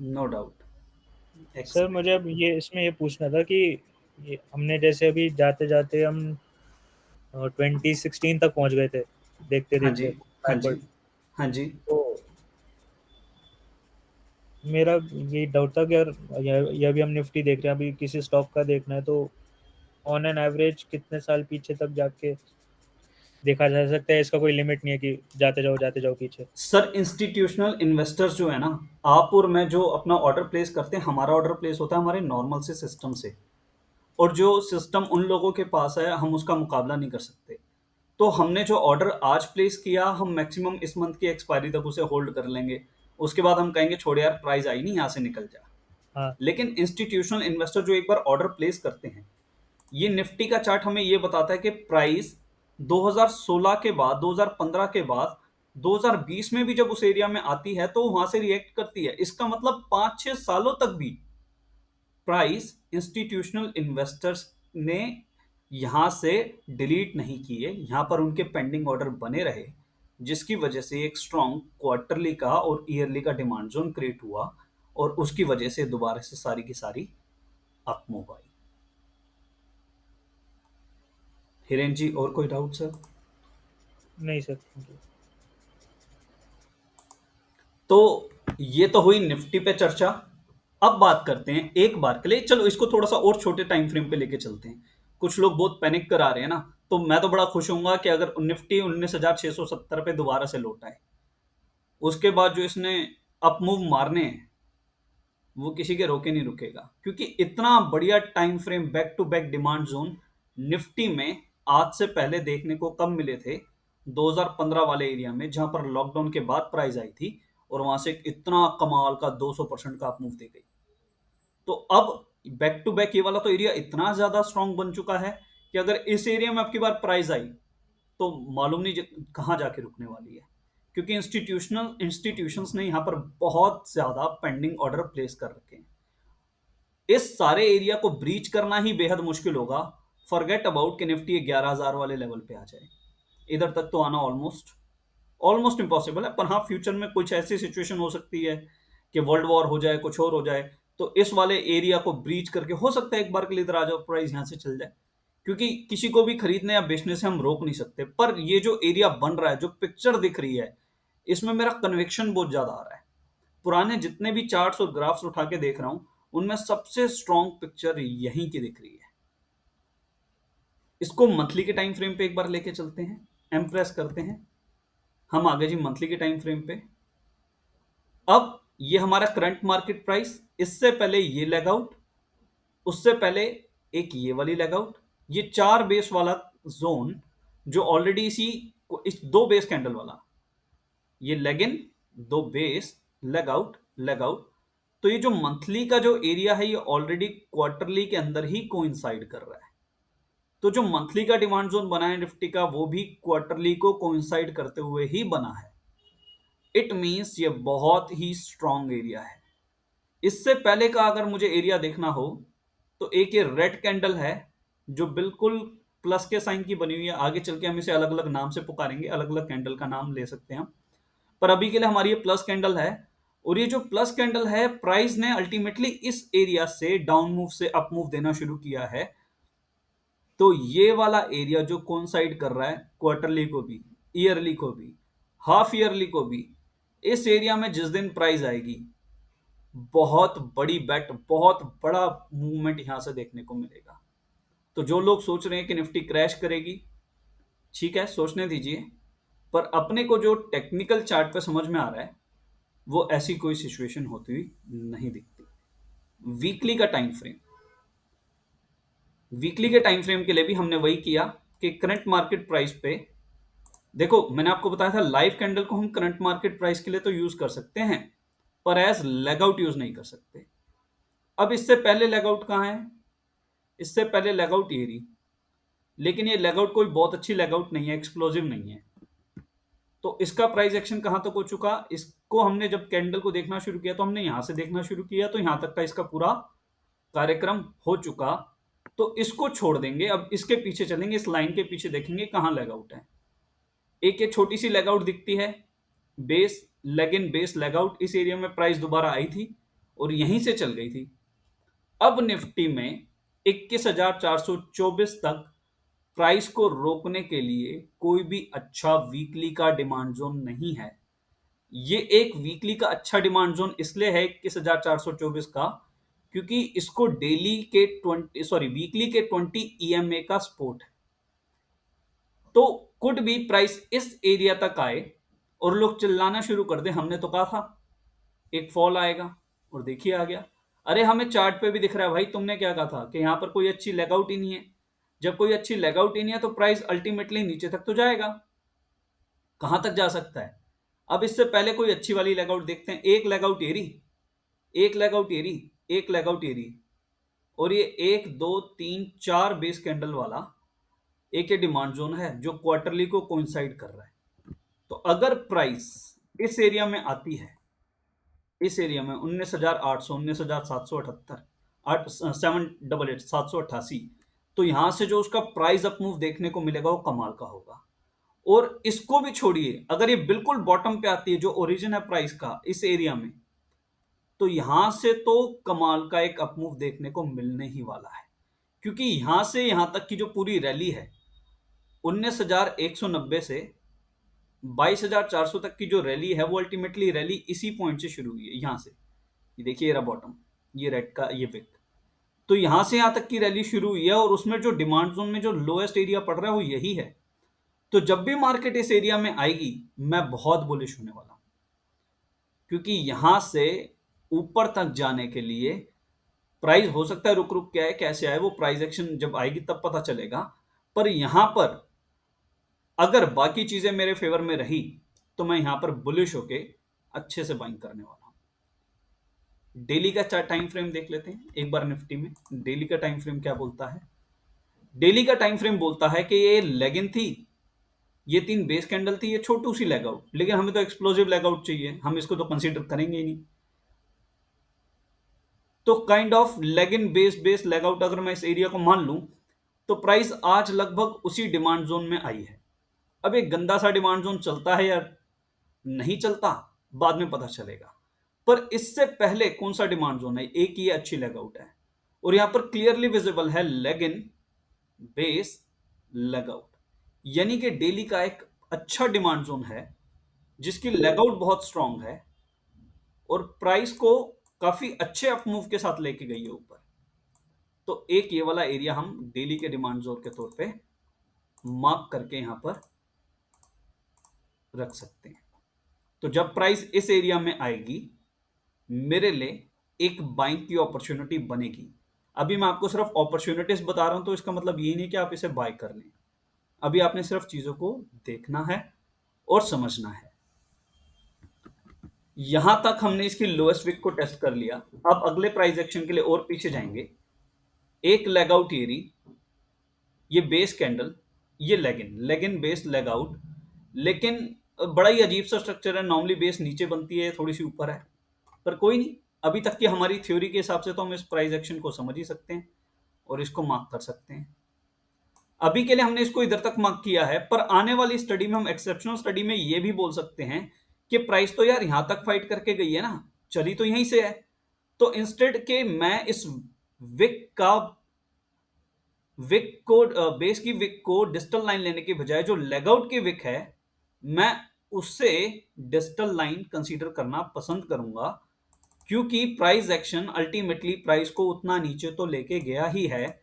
No doubt. Sir excellent. मुझे अब ये इसमें ये पूछना था कि ये हमने जैसे अभी जाते जाते हम 2016 तक पहुंच गए थे देखते हाँ जी, देखते हाँ जी, बैकवर्ड। हाँ जी। तो मेरा ये डाउट था कि यार ये अभी हम निफ्टी देख रहे हैं, अभी किसी स्टॉक का देखना है तो ऑन एन एवरेज कितने साल पीछे तक जाके देखा जा सकता है? इसका कोई लिमिट नहीं है कि जाते जाओ पीछे। सर, इंस्टीट्यूशनल इन्वेस्टर्स जो है ना, आप और मैं जो अपना ऑर्डर प्लेस करते हैं, हमारा ऑर्डर प्लेस होता है हमारे नॉर्मल से सिस्टम से। और जो सिस्टम उन लोगों के पास है, हम उसका मुकाबला नहीं कर सकते। तो हमने जो ऑर्डर आज प्लेस किया, हम मैक्सिमम इस मंथ की एक्सपायरी तक उसे होल्ड कर लेंगे। उसके बाद हम कहेंगे छोड़ यार, प्राइस आई नहीं, यहाँ से निकल जा। हाँ। लेकिन इंस्टीट्यूशनल इन्वेस्टर जो एक बार ऑर्डर प्लेस करते हैं, ये निफ्टी का चार्ट हमें ये बताता है कि प्राइस 2016 के बाद, 2015 के बाद, 2020 में भी जब उस एरिया में आती है तो वहां से रिएक्ट करती है। इसका मतलब 5-6 सालों तक भी प्राइस इंस्टीट्यूशनल इन्वेस्टर्स ने यहां से डिलीट नहीं किए, यहां पर उनके पेंडिंग ऑर्डर बने रहे, जिसकी वजह से एक स्ट्रॉन्ग क्वार्टरली का और ईयरली का डिमांड जोन क्रिएट हुआ, और उसकी वजह से दोबारा से सारी की सारी अपमूव आई। हिरेन जी, और कोई डाउट सर? नहीं सर, थैंक यू। तो ये तो हुई निफ्टी पे चर्चा। अब बात करते हैं एक बार के लिए, चलो इसको थोड़ा सा और छोटे टाइम फ्रेम पे लेके चलते हैं। कुछ लोग बहुत पैनिक करा रहे हैं ना, तो मैं तो बड़ा खुश होऊंगा कि अगर निफ्टी 19,670 पे दोबारा से लौटा है, उसके बाद जो इसने अपमूव मारने हैं वो किसी के रोके नहीं रुकेगा, क्योंकि इतना बढ़िया time frame back to back demand zone Nifty में आज से पहले देखने को कम मिले थे। 2015 वाले एरिया में, जहां पर लॉकडाउन के बाद प्राइस आई थी, और वहां से इतना कमाल का 200% का अपमूव दे गई। तो अब बैक टू बैक ये वाला तो एरिया इतना ज्यादा स्ट्रांग बन चुका है कि अगर इस एरिया में आपकी बार प्राइस आई तो मालूम नहीं कहां जाके रुकने वाली है, क्योंकि इंस्टीट्यूशंस ने यहां पर बहुत ज्यादा पेंडिंग ऑर्डर प्लेस कर रखे हैं। इस सारे एरिया को ब्रीच करना ही बेहद मुश्किल होगा फॉरगेट अबाउट कि निफ्टी 11,000 वाले लेवल पे आ जाए। इधर तक तो आना ऑलमोस्ट ऑलमोस्ट इम्पॉसिबल है, पर हाँ फ्यूचर में कुछ ऐसी सिचुएशन हो सकती है कि वर्ल्ड वॉर हो जाए, कुछ और हो जाए, तो इस वाले एरिया को ब्रीच करके हो सकता है एक बार के लिए इधर आ जाओ, प्राइस यहाँ से चल जाए, क्योंकि किसी को भी खरीदने या बेचने से हम रोक नहीं सकते। पर ये जो एरिया बन रहा है, जो पिक्चर दिख रही है, इसमें मेरा कन्विक्शन बहुत ज्यादा आ रहा है। पुराने जितने भी चार्ट्स और ग्राफ्स उठा के देख रहा हूं, उनमें सबसे स्ट्रॉन्ग पिक्चर यहीं की दिख रही है। इसको मंथली के टाइम फ्रेम पे एक बार लेके चलते हैं, एम्प्रेस करते हैं हम आगे जी मंथली के टाइम फ्रेम पे। अब ये हमारा करंट मार्केट प्राइस, इससे पहले ये लेग आउट, उससे पहले एक ये वाली लेग आउट, ये 4 बेस वाला जोन जो ऑलरेडी इस 2 बेस कैंडल वाला, ये leg in, 2 base, leg out, leg out. तो ये जो मंथली का जो एरिया है, ये ऑलरेडी क्वार्टरली के अंदर ही कोइंसाइड कर रहा है। तो जो मंथली का डिमांड जोन बना है निफ्टी का, वो भी क्वार्टरली को कोइंसाइड करते हुए ही बना है। इट मींस ये बहुत ही स्ट्रॉन्ग एरिया है। इससे पहले का अगर मुझे एरिया देखना हो, तो एक ये रेड कैंडल है जो बिल्कुल प्लस के साइन की बनी हुई है। आगे चल के हम इसे अलग अलग नाम से पुकारेंगे, अलग अलग कैंडल का नाम ले सकते हैं हम, पर अभी के लिए हमारी ये प्लस कैंडल है। और ये जो प्लस कैंडल है, प्राइस ने अल्टीमेटली इस एरिया से डाउन मूव से अप मूव देना शुरू किया है। तो ये वाला एरिया जो कोइंसाइड कर रहा है क्वार्टरली को भी, ईयरली को भी, हाफ ईयरली को भी, इस एरिया में जिस दिन प्राइस आएगी, बहुत बड़ी बेट, बहुत बड़ा मूवमेंट यहां से देखने को मिलेगा। तो जो लोग सोच रहे हैं कि निफ्टी क्रैश करेगी, ठीक है, सोचने दीजिए, पर अपने को जो टेक्निकल चार्ट पे समझ में आ रहा है, वो ऐसी कोई सिचुएशन होती हुई नहीं दिखती। वीकली का टाइम फ्रेम, वीकली के टाइम फ्रेम के लिए भी हमने वही किया कि करंट मार्केट प्राइस पे, देखो मैंने आपको बताया था लाइव कैंडल को हम करंट मार्केट प्राइस के लिए तो यूज कर सकते हैं, पर एज लेग आउट यूज नहीं कर सकते। अब इससे पहले लेग आउट कहां है? इससे पहले लेग आउट ये रही, लेकिन ये लेग आउट कोई बहुत अच्छी लेग आउट नहीं है, एक्सप्लोजिव नहीं है। तो इसका प्राइस एक्शन कहां तक हो चुका? इसको हमने जब कैंडल को देखना शुरू किया, तो हमने यहां से देखना शुरू किया, तो यहां तक का इसका पूरा कार्यक्रम हो चुका। तो इसको छोड़ देंगे, अब इसके पीछे चलेंगे, इस लाइन के पीछे देखेंगे कहां लेग आउट है। एक ये छोटी सी लेग आउट दिखती है, base, leg in, base, leg out. इस एरिया में प्राइस दोबारा आई थी और यहीं से चल गई थी। अब निफ्टी में 21,424 तक प्राइस को रोकने के लिए कोई भी अच्छा वीकली का डिमांड जोन नहीं है। ये एक वीकली का अच्छा डिमांड जोन इसलिए है 21,424 का, क्योंकि इसको डेली के 20 सॉरी वीकली के 20 ईएमए का सपोर्ट है। तो कुड भी प्राइस इस एरिया तक आए और लोग चिल्लाना शुरू कर दे, हमने तो कहा था एक फॉल आएगा, और देखिए आ गया। अरे हमें चार्ट पे भी दिख रहा है भाई, तुमने क्या कहा था कि यहां पर कोई अच्छी लेग आउट ही नहीं है। जब कोई अच्छी लेग आउट ही नहीं है, तो प्राइस अल्टीमेटली नीचे तक तो जाएगा। कहां तक जा सकता है? अब इससे पहले कोई अच्छी वाली लेग आउट देखते हैं। एक लेग आउट एरी, एक लेग आउट एरी, एक लेग आउट एरी, और ये 1 2 3 4 बेस कैंडल वाला एक ये डिमांड जोन है जो क्वार्टरली को कोइंसाइड कर रहा है। तो अगर प्राइस इस एरिया में आती है, इस एरिया में 19,800, 19,778, 788, 788, तो यहां से जो उसका प्राइस अप मूव देखने को मिलेगा वो कमाल का होगा। और इसको भी छोड़िए, अगर ये बिल्कुल बॉटम पे आती है, जो ओरिजिन है प्राइस का इस एरिया में, तो यहां से तो कमाल का एक अप मूव देखने को मिलने ही वाला है। क्योंकि यहां से यहां तक की जो पूरी रैली है, 19,190 से 22,400 तक की जो रैली है, वो अल्टीमेटली रैली इसी पॉइंट से शुरू हुई है, यहां से। ये देखिए, ये रहा बॉटम, ये रेड का ये विक। तो यहां से यहां तक की रैली शुरू हुई है, और उसमें जो डिमांड जोन में जो लोएस्ट एरिया पड़ रहा है वो यही है। तो जब भी मार्केट इस एरिया में आएगी, मैं बहुत बुलिश होने वाला हूं, क्योंकि यहां से ऊपर तक जाने के लिए प्राइस हो सकता है रुक रुक के आए, कैसे आए वो प्राइस एक्शन जब आएगी तब पता चलेगा। पर यहां पर अगर बाकी चीजें मेरे फेवर में रही, तो मैं यहां पर बुलिश होके अच्छे से बाइंग करने वाला हूं। डेली का टाइम फ्रेम देख लेते हैं एक बार निफ्टी में। डेली का टाइम फ्रेम क्या बोलता है? डेली का टाइम फ्रेम बोलता है कि ये लेग इन थी, ये 3 बेस कैंडल थी, ये छोटू सी लेग आउट, लेकिन हमें तो एक्सप्लोसिव लेग आउट चाहिए, हम इसको तो कंसीडर करेंगे ही नहीं। तो kind of leg in, base, base, leg out अगर मैं इस एरिया को मान लूं, तो प्राइस आज लगभग उसी डिमांड जोन में आई है। अब एक गंदा सा डिमांड जोन चलता है या नहीं चलता, बाद में पता चलेगा। पर इससे पहले कौन सा डिमांड जोन है, एक ये अच्छी लेग आउट है और यहां पर क्लियरली विजिबल है leg in, base, leg out, यानी कि डेली का एक अच्छा डिमांड जोन है जिसकी लेग आउट बहुत स्ट्रांग है और प्राइस को काफी अच्छे अप मूव के साथ लेके गई है ऊपर। तो एक ये वाला एरिया हम डेली के डिमांड जोन के तौर पे मार्क करके यहां पर रख सकते हैं। तो जब प्राइस इस एरिया में आएगी, मेरे लिए एक बाइंग की अपॉर्चुनिटी बनेगी। अभी मैं आपको सिर्फ अपॉर्चुनिटीज बता रहा हूं, तो इसका मतलब ये नहीं कि आप इसे बाय कर लें। अभी आपने सिर्फ चीजों को देखना है और समझना है। यहां तक हमने इसकी लोएस्ट विक को टेस्ट कर लिया। अब अगले प्राइस एक्शन के लिए और पीछे जाएंगे। एक लेग आउट एरी, ये बेस कैंडल, ये leg in base leg out, लेकिन बड़ा ही अजीब सा स्ट्रक्चर है। नॉर्मली बेस नीचे बनती है, थोड़ी सी ऊपर है, पर कोई नहीं। अभी तक की हमारी थ्योरी के हिसाब से तो हम इस प्राइस एक्शन को समझ ही सकते हैं और इसको मार्क कर सकते हैं। अभी के लिए हमने इसको इधर तक मार्क किया है, पर आने वाली स्टडी में हम एक्सेप्शनल स्टडी में ये भी बोल सकते हैं कि प्राइस तो यार यहां तक फाइट करके गई है ना, चली तो यहीं से है। तो इंस्टेड के मैं इस विक का विक को बेस की विक को डिस्टल लाइन लेने के बजाय जो लेग आउट की विक है, मैं उससे डिस्टल लाइन कंसीडर करना पसंद करूंगा, क्योंकि प्राइस एक्शन अल्टीमेटली प्राइस को उतना नीचे तो लेके गया ही है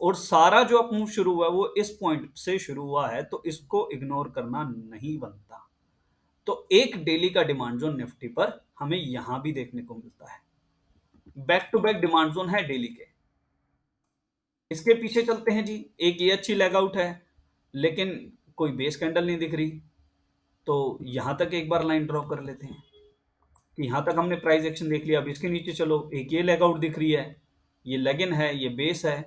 और सारा जो अप मूव शुरू हुआ है वो इस पॉइंट से शुरू हुआ है, तो इसको इग्नोर करना नहीं बनता। तो एक डेली का डिमांड जोन निफ्टी पर हमें यहां भी देखने को मिलता है। Back to back demand zone है डेली के। इसके पीछे चलते हैं जी। एक ये अच्छी लेग आउट है, लेकिन कोई बेस कैंडल नहीं दिख रही, तो यहां तक एक बार लाइन ड्रॉ कर लेते हैं कि यहां तक हमने प्राइस एक्शन देख लिया। अब इसके नीचे चलो, एक ये लेग आउट दिख रही है, ये लेग इन है, ये बेस है,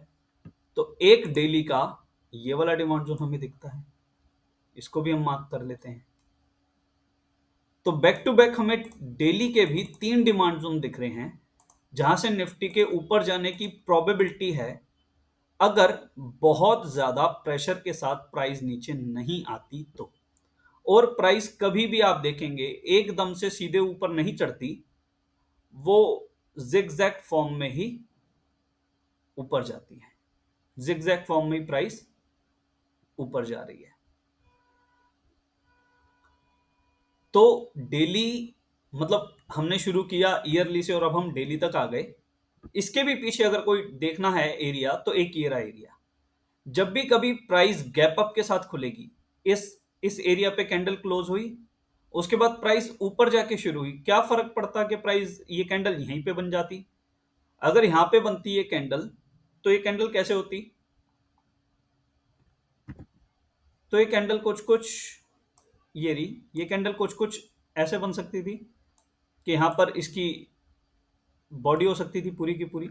तो एक डेली का ये वाला डिमांड जोन हमें दिखता है, इसको भी हम मार्क कर लेते हैं। तो बैक टू बैक हमें डेली के भी 3 डिमांड जोन दिख रहे हैं जहां से निफ्टी के ऊपर जाने की प्रोबेबिलिटी है, अगर बहुत ज्यादा प्रेशर के साथ प्राइस नीचे नहीं आती तो। और प्राइस कभी भी आप देखेंगे एकदम से सीधे ऊपर नहीं चढ़ती, वो जिगजैग फॉर्म में ही ऊपर जाती है। जिगजैग फॉर्म में ही प्राइस ऊपर जा रही है। तो डेली मतलब हमने शुरू किया ईयरली से और अब हम डेली तक आ गए। इसके भी पीछे अगर कोई देखना है एरिया, तो एक ये रहा एरिया। जब भी कभी प्राइस गैप अप के साथ खुलेगी, इस एरिया पे कैंडल क्लोज हुई, उसके बाद प्राइस ऊपर जाके शुरू हुई, क्या फर्क पड़ता कि प्राइस ये कैंडल यहीं पे बन जाती। अगर यहां पे बनती है कैंडल, तो ये कैंडल कैसे होती, तो ये कैंडल कुछ कुछ ये रही, ये कैंडल कुछ कुछ ऐसे बन सकती थी कि यहां पर इसकी बॉडी हो सकती थी पूरी की पूरी,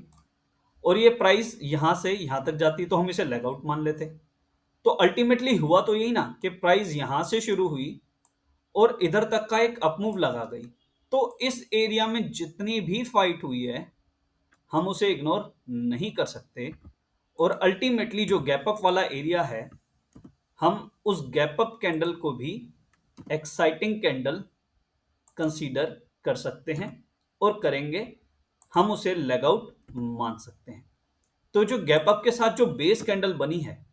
और ये प्राइस यहां से यहां तक जाती तो हम इसे लेग आउट मान लेते। तो अल्टीमेटली हुआ तो यही ना कि प्राइस यहां से शुरू हुई और इधर तक का एक अपमूव लगा गई। तो इस एरिया में जितनी भी फाइट हुई है, हम उसे इग्नोर नहीं कर सकते और अल्टीमेटली जो गैप अप वाला एरिया है, हम उस गैप अप कैंडल को भी एक्साइटिंग कैंडल कंसीडर कर सकते हैं और करेंगे, हम उसे लेग आउट मान सकते हैं। तो जो गैप अप के साथ जो बेस कैंडल बनी है,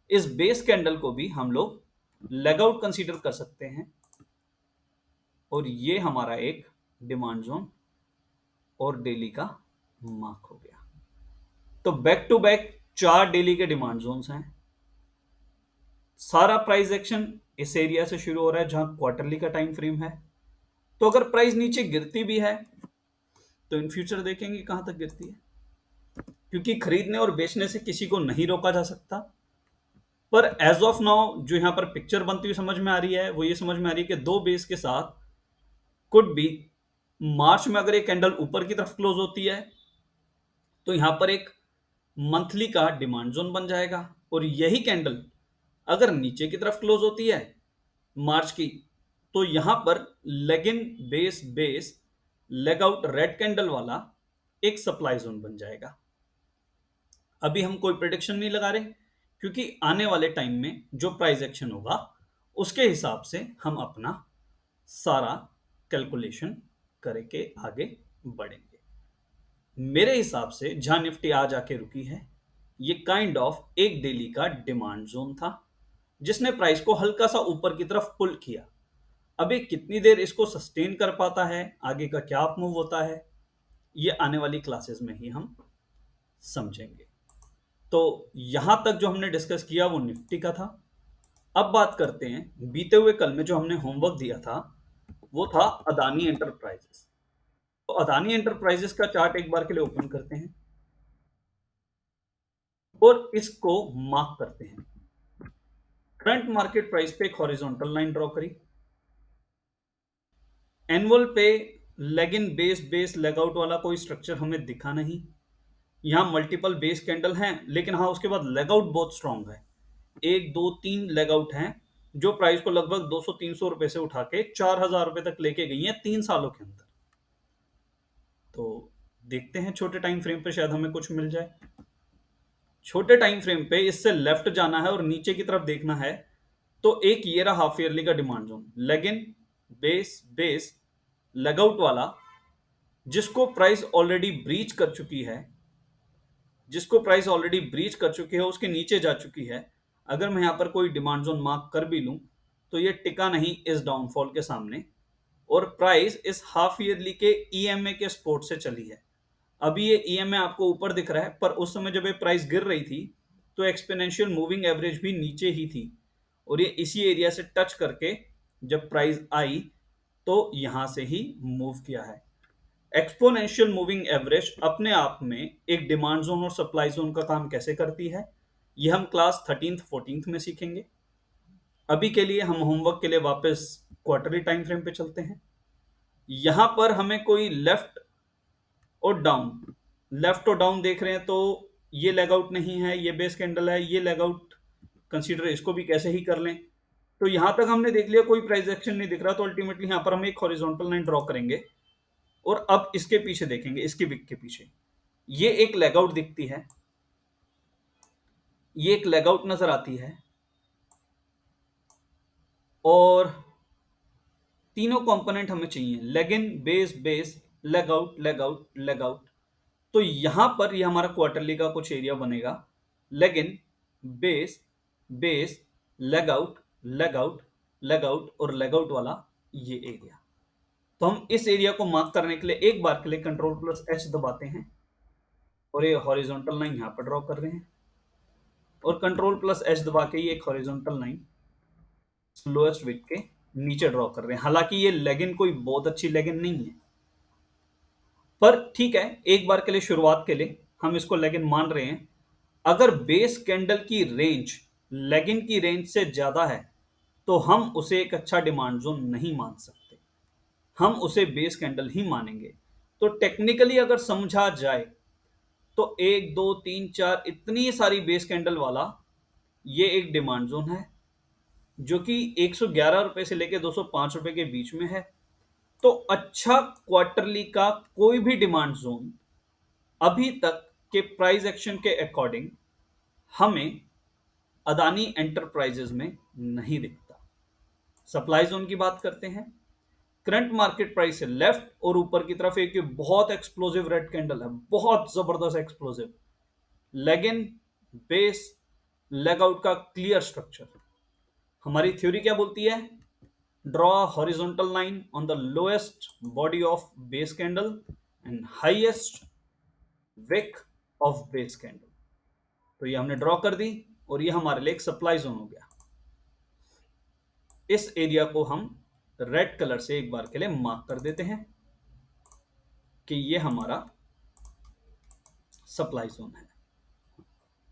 इस बेस कैंडल को भी हम लोग लेग आउट कंसीडर कर सकते हैं और ये हमारा एक डिमांड जोन और डेली का मार्क हो गया। तो बैक टू बैक 4 डेली के डिमांड जोन्स हैं। सारा प्राइस एक्शन इस एरिया से शुरू हो रहा है जहां क्वार्टरली का टाइम फ्रेम है। तो अगर प्राइस नीचे गिरती भी है, तो इन फ्यूचर देखेंगे कहां तक गिरती है, क्योंकि खरीदने और बेचने से किसी को नहीं रोका जा सकता। पर एज ऑफ नाउ जो यहां पर पिक्चर बनती हुई समझ में आ रही है, वो ये समझ में आ रही है कि 2 बेस के साथ कुड बी मार्च में अगर एक कैंडल ऊपर की तरफ क्लोज होती है, तो यहां पर एक मंथली का डिमांड जोन बन जाएगा, और यही कैंडल अगर नीचे की तरफ क्लोज होती है मार्च की, तो यहां पर leg in base base leg out red candle वाला एक सप्लाई जोन बन जाएगा। अभी हम कोई प्रिडिक्शन नहीं लगा रहे, क्योंकि आने वाले टाइम में जो प्राइस एक्शन होगा उसके हिसाब से हम अपना सारा कैलकुलेशन करके आगे बढ़ेंगे। मेरे हिसाब से जहां निफ्टी आज आके रुकी है, ये काइंड ऑफ एक डेली का डिमांड जोन था जिसने प्राइस को हल्का सा ऊपर की तरफ पुल किया। अभी कितनी देर इसको सस्टेन कर पाता है, आगे का क्या अप मूव होता है, ये आने वाली क्लासेस में ही हम समझेंगे। तो यहां तक जो हमने डिस्कस किया वो निफ्टी का था। अब बात करते हैं बीते हुए कल में जो हमने होमवर्क दिया था, वो था अदानी एंटरप्राइजेस। तो अदानी एंटरप्राइजेस का चार्ट एक बार के लिए ओपन करते हैं और इसको मार्क करते हैं। करंट मार्केट प्राइस पे एक हॉरिजॉन्टल लाइन ड्रॉ करी। एनुअल पे leg in base base leg out वाला कोई स्ट्रक्चर हमें दिखा नहीं। यहां मल्टीपल बेस कैंडल हैं, लेकिन हाँ उसके बाद लेग आउट बहुत स्ट्रांग है। एक दो तीन लेग आउट हैं जो प्राइस को लगभग 200-300 रुपए से उठा के 4000 रुपए तक लेके गई हैं 3 सालों के अंदर। तो देखते हैं छोटे टाइम फ्रेम पे शायद हमें कुछ मिल जाए। छोटे टाइम फ्रेम पे इससे लेफ्ट जाना है और नीचे की तरफ देखना है, तो एक ये रहा हाफ ईयरली का demand zone, leg in base base leg out वाला, जिसको प्राइस ऑलरेडी ब्रीच कर चुकी है, उसके नीचे जा चुकी है। अगर मैं यहां पर कोई डिमांड जोन मार्क कर भी लूं तो ये टिका नहीं इस डाउनफॉल के सामने, और प्राइस इस हाफ ईयरली के ईएमए के सपोर्ट से चली है। अभी ये ईएमए आपको ऊपर दिख रहा है, पर उस समय जब ये प्राइस गिर रही थी तो एक्सपोनेंशियल मूविंग एवरेज भी नीचे ही थी, और ये इसी एरिया से टच करके जब प्राइस आई तो यहां से ही मूव किया है। एक्सपोनेंशियल मूविंग एवरेज अपने आप में एक डिमांड जोन और सप्लाई जोन का काम कैसे करती है, ये हम क्लास 13th-14th में सीखेंगे। अभी के लिए हम होमवर्क के लिए वापस क्वार्टरली टाइम फ्रेम पे चलते हैं। यहां पर हमें कोई लेफ्ट और डाउन देख रहे हैं, तो ये लेग आउट नहीं है, ये बेस कैंडल है, ये लेग आउट कंसीडर इसको भी कैसे ही कर लें। तो यहां तक हमने देख लिया, कोई प्राइस एक्शन नहीं दिख रहा, तो अल्टीमेटली यहां पर हम एक हॉरिजॉन्टल लाइन ड्रॉ करेंगे और अब इसके पीछे देखेंगे, इसके विक के पीछे ये एक लेग आउट दिखती है, ये एक लेग आउट नजर आती है, और तीनों कंपोनेंट हमें चाहिए, leg in base base leg out leg out leg out. तो यहां पर ये हमारा क्वार्टरली का कुछ एरिया बनेगा, leg in base base leg out leg out leg out और लेग आउट वाला ये एरिया। तो हम इस एरिया को मार्क करने के लिए एक बार के लिए Ctrl+H दबाते हैं और ये हॉरिजॉन्टल लाइन यहां पर ड्रॉ कर रहे हैं, और Ctrl+H दबा के ये एक हॉरिजॉन्टल लाइन लोएस्ट विक के नीचे ड्रॉ कर रहे हैं। हालांकि ये लेगिन कोई बहुत अच्छी लेगिन नहीं है, पर ठीक है, एक बार के लिए शुरुआत के लिए हम इसको लेगिन मान रहे हैं। अगर बेस कैंडल की रेंज लेगिन की रेंज से ज्यादा है तो हम उसे एक अच्छा डिमांड जोन नहीं मान सकते, हम उसे बेस कैंडल ही मानेंगे। तो टेक्निकली अगर समझा जाए तो 1 2 3 4 इतनी सारी बेस कैंडल वाला ये एक डिमांड जोन है, जो कि 111 रुपए से लेकर 205 रुपए के बीच में है। तो अच्छा क्वार्टरली का कोई भी डिमांड जोन अभी तक के प्राइस एक्शन के अकॉर्डिंग हमें अदानी एंटरप्राइजेज में नहीं दिखता। सप्लाई जोन की बात करते हैं, करंट मार्केट प्राइस से लेफ्ट और ऊपर की तरफ एक बहुत एक्सप्लोसिव रेड कैंडल है, बहुत जबरदस्त explosive leg in base leg out का क्लियर स्ट्रक्चर। हमारी थ्योरी क्या बोलती है, draw horizontal line on the lowest body of base candle and highest wick of base candle. तो ये हमने ड्रॉ कर दी और ये हमारे लिए एक सप्लाई जोन हो गया। इस एरिया को हम रेड कलर से एक बार के लिए मार्क कर देते हैं कि ये हमारा सप्लाई जोन है।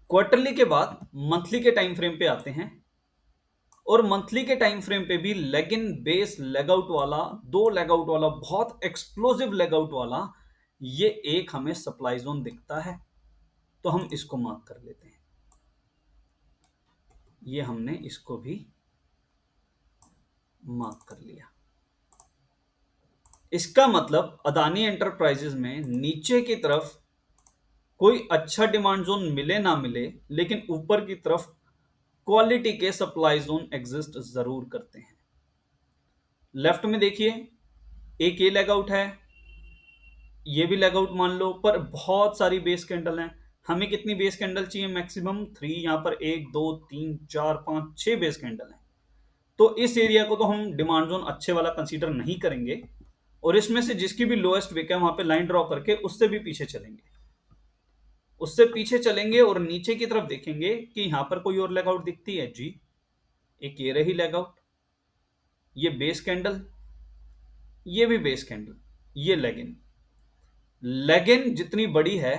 क्वार्टरली के बाद मंथली के टाइम फ्रेम पे आते हैं, और मंथली के टाइम फ्रेम पे भी leg in base leg out वाला, दो लेग आउट वाला, बहुत एक्सप्लोसिव लेग आउट वाला ये एक हमें सप्लाई जोन दिखता है। तो हम इसको मार्क कर लेते हैं, ये हमने इसको भी मार्क कर लिया। इसका मतलब अदानी एंटरप्राइजेज में नीचे की तरफ कोई अच्छा डिमांड जोन मिले ना मिले, लेकिन ऊपर की तरफ क्वालिटी के सप्लाई जोन एग्जिस्ट जरूर करते हैं। लेफ्ट में देखिए, एक ये लेग आउट है, ये भी लेग आउट मान लो, पर बहुत सारी बेस कैंडल हैं। हमें कितनी बेस कैंडल चाहिए? मैक्सिमम 3। यहां पर 1 2 3 4 5 6 बेस कैंडल हैं। तो इस एरिया को तो हम डिमांड जोन अच्छे वाला कंसीडर नहीं करेंगे, और इसमें से जिसकी भी लोएस्ट विक है वहां पे लाइन ड्रॉ करके उससे भी पीछे चलेंगे। उससे पीछे चलेंगे और नीचे की तरफ देखेंगे कि यहां पर कोई और लेग आउट दिखती है जी। एक ये रही लेग आउट, ये बेस कैंडल, ये भी बेस कैंडल, ये लेग इन। लेग इन जितनी बड़ी है,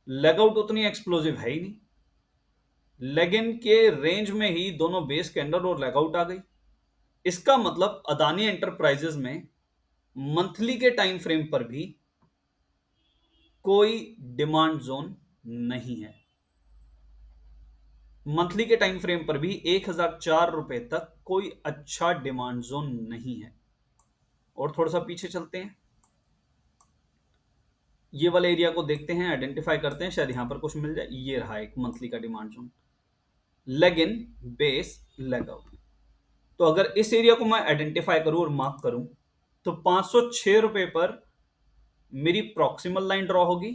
लेग आउट उतनी एक्सप्लोसिव है ही नहीं। लेग इन के रेंज में ही दोनों बेस कैंडल और लेग आउट आ गई। इसका मतलब अदानी एंटरप्राइजेज में मंथली के टाइम फ्रेम पर भी कोई डिमांड जोन नहीं है। मंथली के टाइम फ्रेम पर भी 1004 रुपए तक कोई अच्छा डिमांड जोन नहीं है। और थोड़ा सा पीछे चलते हैं, ये वाले एरिया को देखते हैं, आइडेंटिफाई करते हैं, शायद यहां पर कुछ मिल जाए। ये रहा एक मंथली का demand zone, leg in base leg out. तो अगर इस एरिया को मैं आइडेंटिफाई करूं और मार्क करूं, तो 506 रुपए पर मेरी प्रॉक्सिमल लाइन ड्रॉ होगी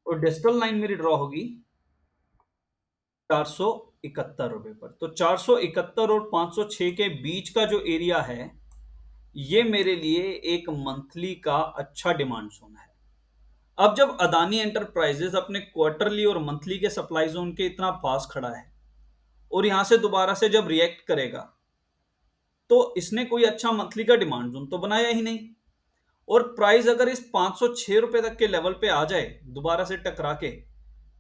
और डिस्टल लाइन मेरी ड्रॉ होगी 471 रुपए पर। तो 471 और 506 के बीच का जो एरिया है, ये मेरे लिए एक मंथली का अच्छा डिमांड जोन है। अब जब अदानी एंटरप्राइजेस अपने क्वार्टरली और मंथली के सप्लाई जोन के इतना पास खड़ा है और यहां से दोबारा से जब रिएक्ट करेगा, तो इसने कोई अच्छा मंथली का डिमांड जोन तो बनाया ही नहीं। और प्राइस अगर इस 506 रुपए तक के लेवल पे आ जाए दोबारा से टकरा के,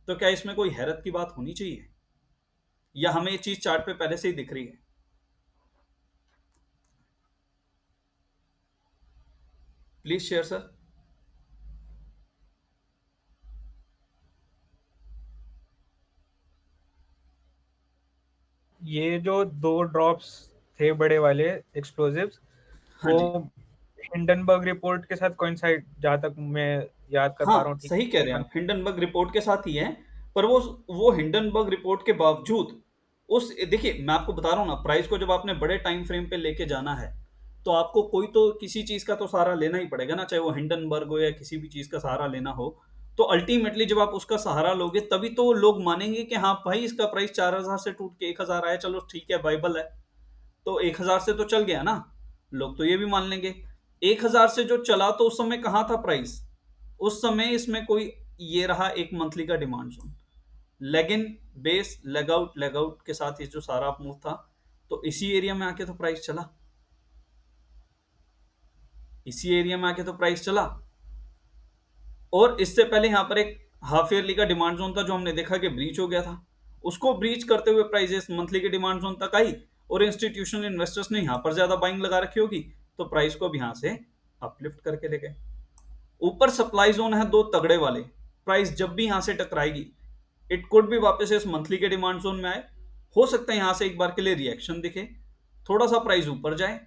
तो क्या इसमें कोई हैरत की बात होनी चाहिए, या हमें ये चीज चार्ट पे पहले से ही दिख रही है? Please share sir. ये जो दो ड्रॉप्स थे बड़े वाले एक्सप्लोसिव्स, हाँ वो जी। हिंडनबर्ग रिपोर्ट के साथ कोइंसाइड, जहां तक मैं याद कर पा रहा हाँ, हूँ ठीक सही कह से रहे हैं बन। आप, हिंडनबर्ग रिपोर्ट के साथ ही है। पर वो हिंडनबर्ग रिपोर्ट के बावजूद, उस देखिए मैं आपको बता रहा हूँ ना, प्राइस को जब आपने बड़े टाइम फ्रेम पे लेके जाना है, तो आपको कोई तो किसी चीज का तो सहारा लेना ही पड़ेगा ना, चाहे वो हिंडनबर्ग हो या किसी भी चीज का सहारा लेना हो। तो अल्टीमेटली जब आप उसका सहारा लोगे तभी तो लोग मानेंगे कि हाँ भाई, इसका प्राइस 4000 से टूट के 1000 आया, चलो ठीक है, बाइबल है। तो 1000 से तो चल गया ना, लोग तो ये भी मान लेंगे। 1000 से जो चला, तो उस समय कहाँ था प्राइस? उस समय इसमें कोई, ये रहा एक मंथली का demand zone, leg in base leg out के साथ ये जो सारा मूव था, तो इसी एरिया में आके तो प्राइस चला, इसी एरिया में आके तो प्राइस चला। और इससे पहले यहां पर एक हाफ ईयरली का डिमांड जोन था जो हमने देखा कि ब्रीच हो गया था। उसको ब्रीच करते हुए प्राइजेस मंथली के डिमांड जोन तक आई, और इंस्टीट्यूशनल इन्वेस्टर्स ने यहां पर ज्यादा बाइंग लगा रखी होगी, तो प्राइस को अब यहां से अपलिफ्ट करके ले गए। ऊपर सप्लाई जोन है दो तगड़े वाले, प्राइस जब भी यहां से टकराएगी, इट कुड भी वापस इस मंथली के डिमांड जोन में आए। हो सकता है यहां से एक बार के लिए रिएक्शन दिखे, थोड़ा सा प्राइस ऊपर जाए,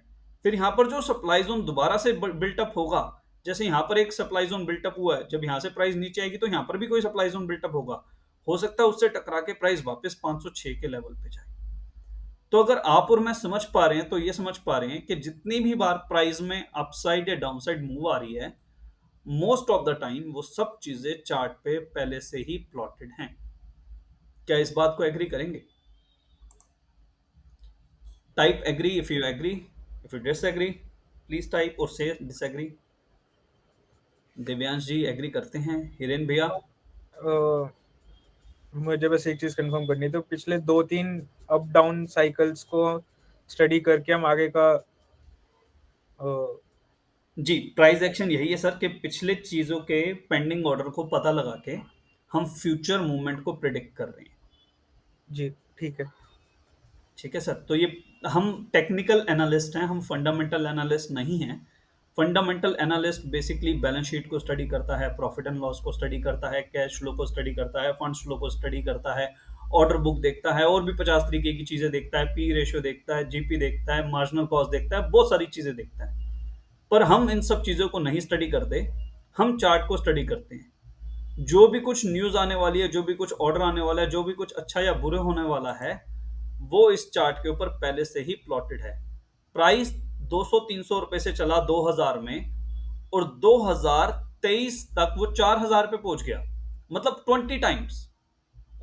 फिर यहां पर जो सप्लाई जोन दोबारा से बिल्टअप होगा, जैसे यहां पर एक सप्लाई जोन बिल्टअप हुआ है, जब यहां से प्राइस नीचे आएगी तो यहां पर भी कोई सप्लाई जोन बिल्टअप होगा, हो सकता है उससे टकरा के प्राइस वापस 506 के लेवल पे जाए। तो अगर आप और मैं समझ पा रहे हैं, तो ये समझ पा रहे हैं कि जितनी भी बार प्राइस में अपसाइड या डाउनसाइड मूव आ रही है, मोस्ट ऑफ द टाइम वो सब चीजें चार्ट पे पहले से ही प्लॉटेड हैं। क्या इस बात को एग्री करेंगे? Type agree if you agree, if you disagree please type और से डिसएग्री। दिव्यांश जी एग्री करते हैं, हिरेन भैया? अ, मुझे बस एक चीज कंफर्म करनी है, तो पिछले 2-3 अप डाउन साइकिल्स को स्टडी करके हम आगे का अ, जी, प्राइस एक्शन यही है सर कि पिछले चीजों के पेंडिंग ऑर्डर को पता लगा के हम फ्यूचर मूवमेंट को प्रिडिक्ट कर रहे हैं। जी ठीक है। ठीक है सर, तो ये हम टेक्निकल एनालिस्ट हैं, हम फंडामेंटल एनालिस्ट नहीं हैं। Fundamental analyst basically balance sheet को स्टडी करता है, प्रॉफिट एंड लॉस को स्टडी करता है, कैश फ्लो को स्टडी करता है, फंड्स फ्लो को स्टडी करता है, ऑर्डर बुक देखता है, और भी 50 तरीके की चीजें देखता है, पी रेशियो देखता है, जीपी देखता है, मार्जिनल कॉस्ट देखता है, बहुत सारी चीजें देखता है। पर हम इन सब चीजों को नहीं स्टडी करते, हम चार्ट को स्टडी करते हैं। जो भी कुछ न्यूज़ आने वाली है, जो भी कुछ ऑर्डर आने वाला है, जो भी कुछ अच्छा या बुरे होने वाला है, वो इस चार्ट के ऊपर पहले से ही प्लॉटेड है। प्राइस 200-300 रुपए से चला 2000 में, और 2023 तक वो 4000 पे पहुंच गया, मतलब 20 टाइम्स।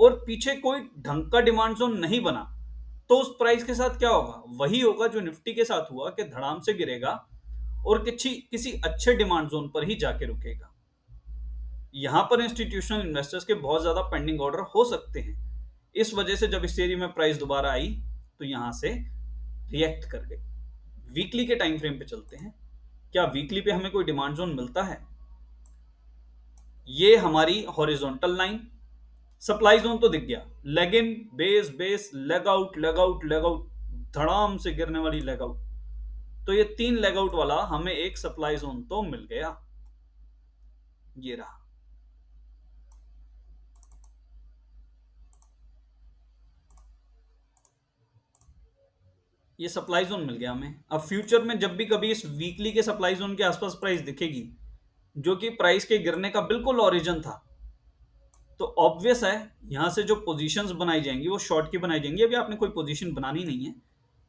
और पीछे कोई ढंग का डिमांड जोन नहीं बना, तो उस प्राइस के साथ क्या होगा? वही होगा जो निफ्टी के साथ हुआ, कि धड़ाम से गिरेगा और किसी किसी अच्छे डिमांड जोन पर ही जाके रुकेगा। यहां पर इंस्टीट्यूशनल इन्वेस्टर्स के बहुत ज्यादा पेंडिंग ऑर्डर हो सकते हैं। इस वजह से जब इस एरिया में प्राइस दोबारा आई, तो यहां से रिएक्ट कर गई। वीकली के टाइम फ्रेम पे चलते हैं। क्या वीकली पे हमें कोई डिमांड जोन मिलता है? ये हमारी हॉरिजॉन्टल लाइन, सप्लाई जोन तो दिख गया। Leg in, base, base, leg out, leg out, leg out, धड़ाम से गिरने वाली लेग आउट। तो ये 3 लेग आउट वाला हमें एक सप्लाई जोन तो मिल गया। ये रहा। ये सप्लाई जोन मिल गया हमें। अब फ्यूचर में जब भी कभी इस वीकली के सप्लाई जोन के आसपास प्राइस दिखेगी, जो कि प्राइस के गिरने का बिल्कुल ओरिजिन था, तो ऑब्वियस है यहां से जो पोजीशंस बनाई जाएंगी वो शॉर्ट की बनाई जाएंगी। अभी आपने कोई पोजीशन बनानी नहीं है,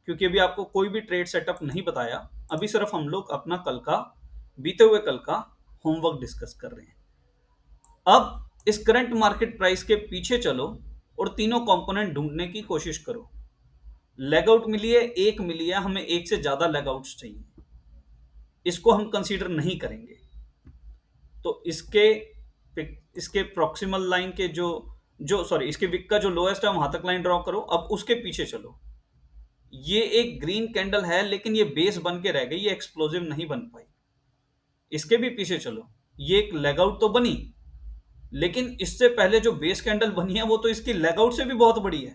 क्योंकि अभी आपको कोई भी ट्रेड सेटअप नहीं बताया। अभी सिर्फ हम लोग अपना कल का, बीते हुए कल का होमवर्क डिस्कस कर रहे हैं। अब इस करंट मार्केट प्राइस के पीछे चलो और तीनों कंपोनेंट ढूंढने की कोशिश करो। लेग आउट मिली है, एक मिली है, हमें एक से ज्यादा लेग आउट्स चाहिए। इसको हम कंसीडर नहीं करेंगे। तो इसके प्रॉक्सिमल लाइन के जो जो सॉरी इसके विक का जो लोएस्ट है वहां तक लाइन ड्रॉ करो। अब उसके पीछे चलो। ये एक ग्रीन कैंडल है, लेकिन ये बेस बन के रह गई, ये एक्सप्लोसिव नहीं बन पाई। इसके भी पीछे चलो। ये एक लेग आउट तो बनी, लेकिन इससे पहले जो बेस कैंडल बनी है वो तो इसकी लेग आउट से भी बहुत बड़ी है,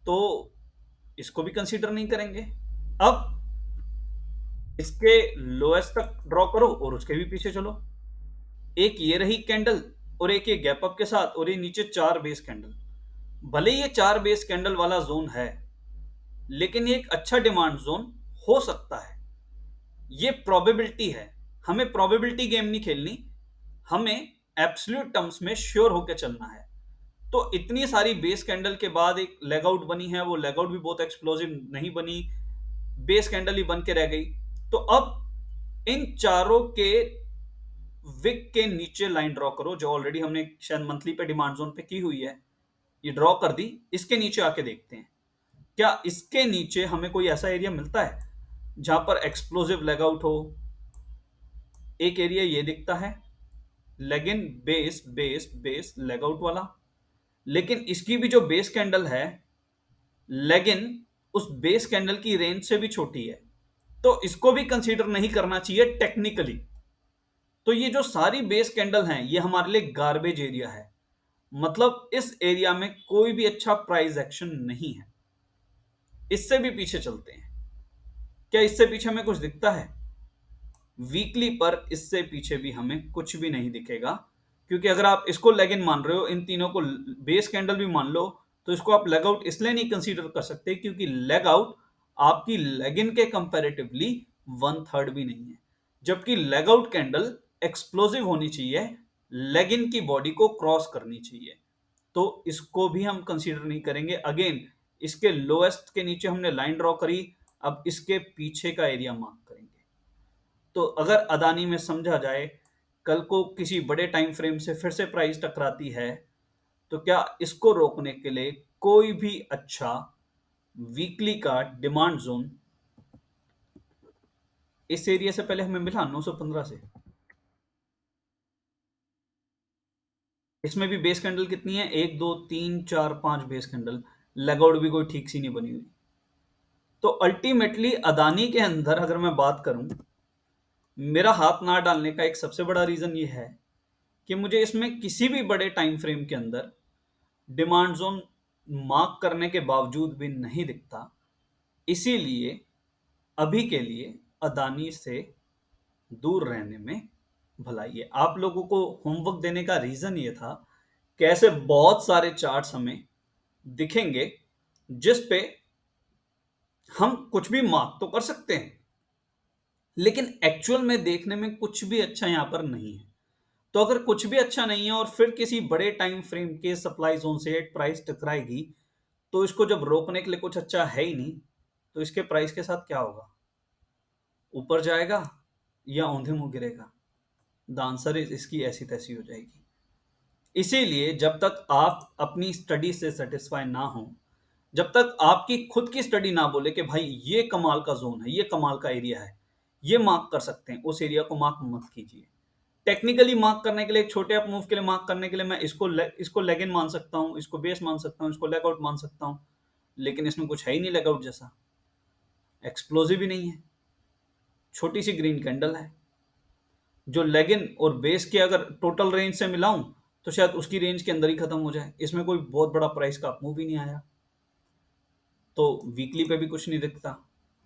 तो इसको भी कंसीडर नहीं करेंगे। अब इसके लोएस्ट तक ड्रॉ करो और उसके भी पीछे चलो। एक ये रही कैंडल, और एक ये गैप अप के साथ, और ये नीचे 4 बेस कैंडल। भले ये 4 बेस कैंडल वाला जोन है, लेकिन ये एक अच्छा डिमांड जोन हो सकता है। ये प्रोबेबिलिटी है। हमें प्रोबेबिलिटी गेम नहीं खेलनी, हमें एब्सोल्यूट टर्म्स में श्योर होकर चलना है। तो इतनी सारी बेस कैंडल के बाद एक लेग आउट बनी है, वो लेग आउट भी बहुत एक्सप्लोसिव नहीं बनी, बेस कैंडल ही बन के रह गई। तो अब इन चारों के विक के नीचे लाइन ड्रॉ करो, जो ऑलरेडी हमने शायद मंथली पे डिमांड जोन पे की हुई है। ये ड्रॉ कर दी। इसके नीचे आके देखते हैं, क्या इसके नीचे हमें कोई ऐसा एरिया मिलता है जहां पर एक्सप्लोसिव लेग आउट हो। एक एरिया ये दिखता है, leg in, base, base, base, leg out वाला। लेकिन इसकी भी जो बेस कैंडल है, लेग इन उस बेस कैंडल की रेंज से भी छोटी है, तो इसको भी कंसीडर नहीं करना चाहिए टेक्निकली। तो ये जो सारी बेस कैंडल हैं, ये हमारे लिए गार्बेज एरिया है। मतलब इस एरिया में कोई भी अच्छा प्राइस एक्शन नहीं है। इससे भी पीछे चलते हैं। क्या इससे पीछे हमें कुछ दिखता है? वीकली पर इससे पीछे भी हमें कुछ भी नहीं दिखेगा, क्योंकि अगर आप इसको लेग इन मान रहे हो, इन तीनों को बेस कैंडल भी मान लो, तो इसको आप लेग आउट इसलिए नहीं कंसीडर कर सकते क्योंकि लेग आउट आपकी लेग इन के कंपैरेटिवली 1/3 भी नहीं है। जबकि लेग आउट कैंडल एक्सप्लोसिव होनी चाहिए, लेग इन की बॉडी को क्रॉस करनी चाहिए। तो इसको भी हम कंसीडर नहीं करेंगे। अगेन, इसके लोएस्ट के नीचे हमने लाइन ड्रॉ करी, अब इसके पीछे का एरिया मार्क करेंगे। तो अगर अदानी में समझा जाए, कल को किसी बड़े टाइम फ्रेम से फिर से प्राइस टकराती है, तो क्या इसको रोकने के लिए कोई भी अच्छा वीकली का डिमांड जोन इस एरिया से पहले हमें मिला 915 से। इसमें भी बेस कैंडल कितनी है? 1 2 3 4 5 बेस कैंडल। लेगआउट भी कोई ठीक सी नहीं बनी हुई। तो अल्टीमेटली अदानी के अंदर अगर मैं बात करूं, मेरा हाथ ना डालने का एक सबसे बड़ा रीजन ये है कि मुझे इसमें किसी भी बड़े टाइम फ्रेम के अंदर डिमांड जोन मार्क करने के बावजूद भी नहीं दिखता। इसीलिए अभी के लिए अदानी से दूर रहने में भलाई है। आप लोगों को होमवर्क देने का रीजन ये था कि ऐसे बहुत सारे चार्ट्स हमें दिखेंगे जिस पे हम कुछ भी मार्क तो कर सकते हैं, लेकिन एक्चुअल में देखने में कुछ भी अच्छा यहां पर नहीं है। तो अगर कुछ भी अच्छा नहीं है और फिर किसी बड़े टाइम फ्रेम के सप्लाई जोन से प्राइस टकराएगी, तो इसको जब रोकने के लिए कुछ अच्छा है ही नहीं, तो इसके प्राइस के साथ क्या होगा? ऊपर जाएगा या औंधे मुंह गिरेगा? द आंसर इज इसकी ऐसी तैसी हो जाएगी। इसीलिए जब तक आप अपनी स्टडी से सेटिस्फाई ना हो, जब तक आपकी खुद की स्टडी ना बोले कि भाई ये कमाल का जोन है, ये कमाल का एरिया है, ये मार्क कर सकते हैं, उस एरिया को मार्क मत कीजिए। टेक्निकली मार्क करने के लिए, एक छोटे अप मूव के लिए मार्क करने के लिए मैं इसको लेग इन मान सकता हूँ, इसको बेस मान सकता हूँ, इसको लेग आउट मान सकता हूँ, लेकिन इसमें कुछ है ही नहीं लेग आउट जैसा, एक्सप्लोजिव ही नहीं है, छोटी सी ग्रीन कैंडल है जो लेग इन और बेस के अगर टोटल रेंज से मिलाऊं तो शायद उसकी रेंज के अंदर ही खत्म हो जाए। इसमें कोई बहुत बड़ा प्राइस का अप मूव भी नहीं आया। तो वीकली पे भी कुछ नहीं दिखता,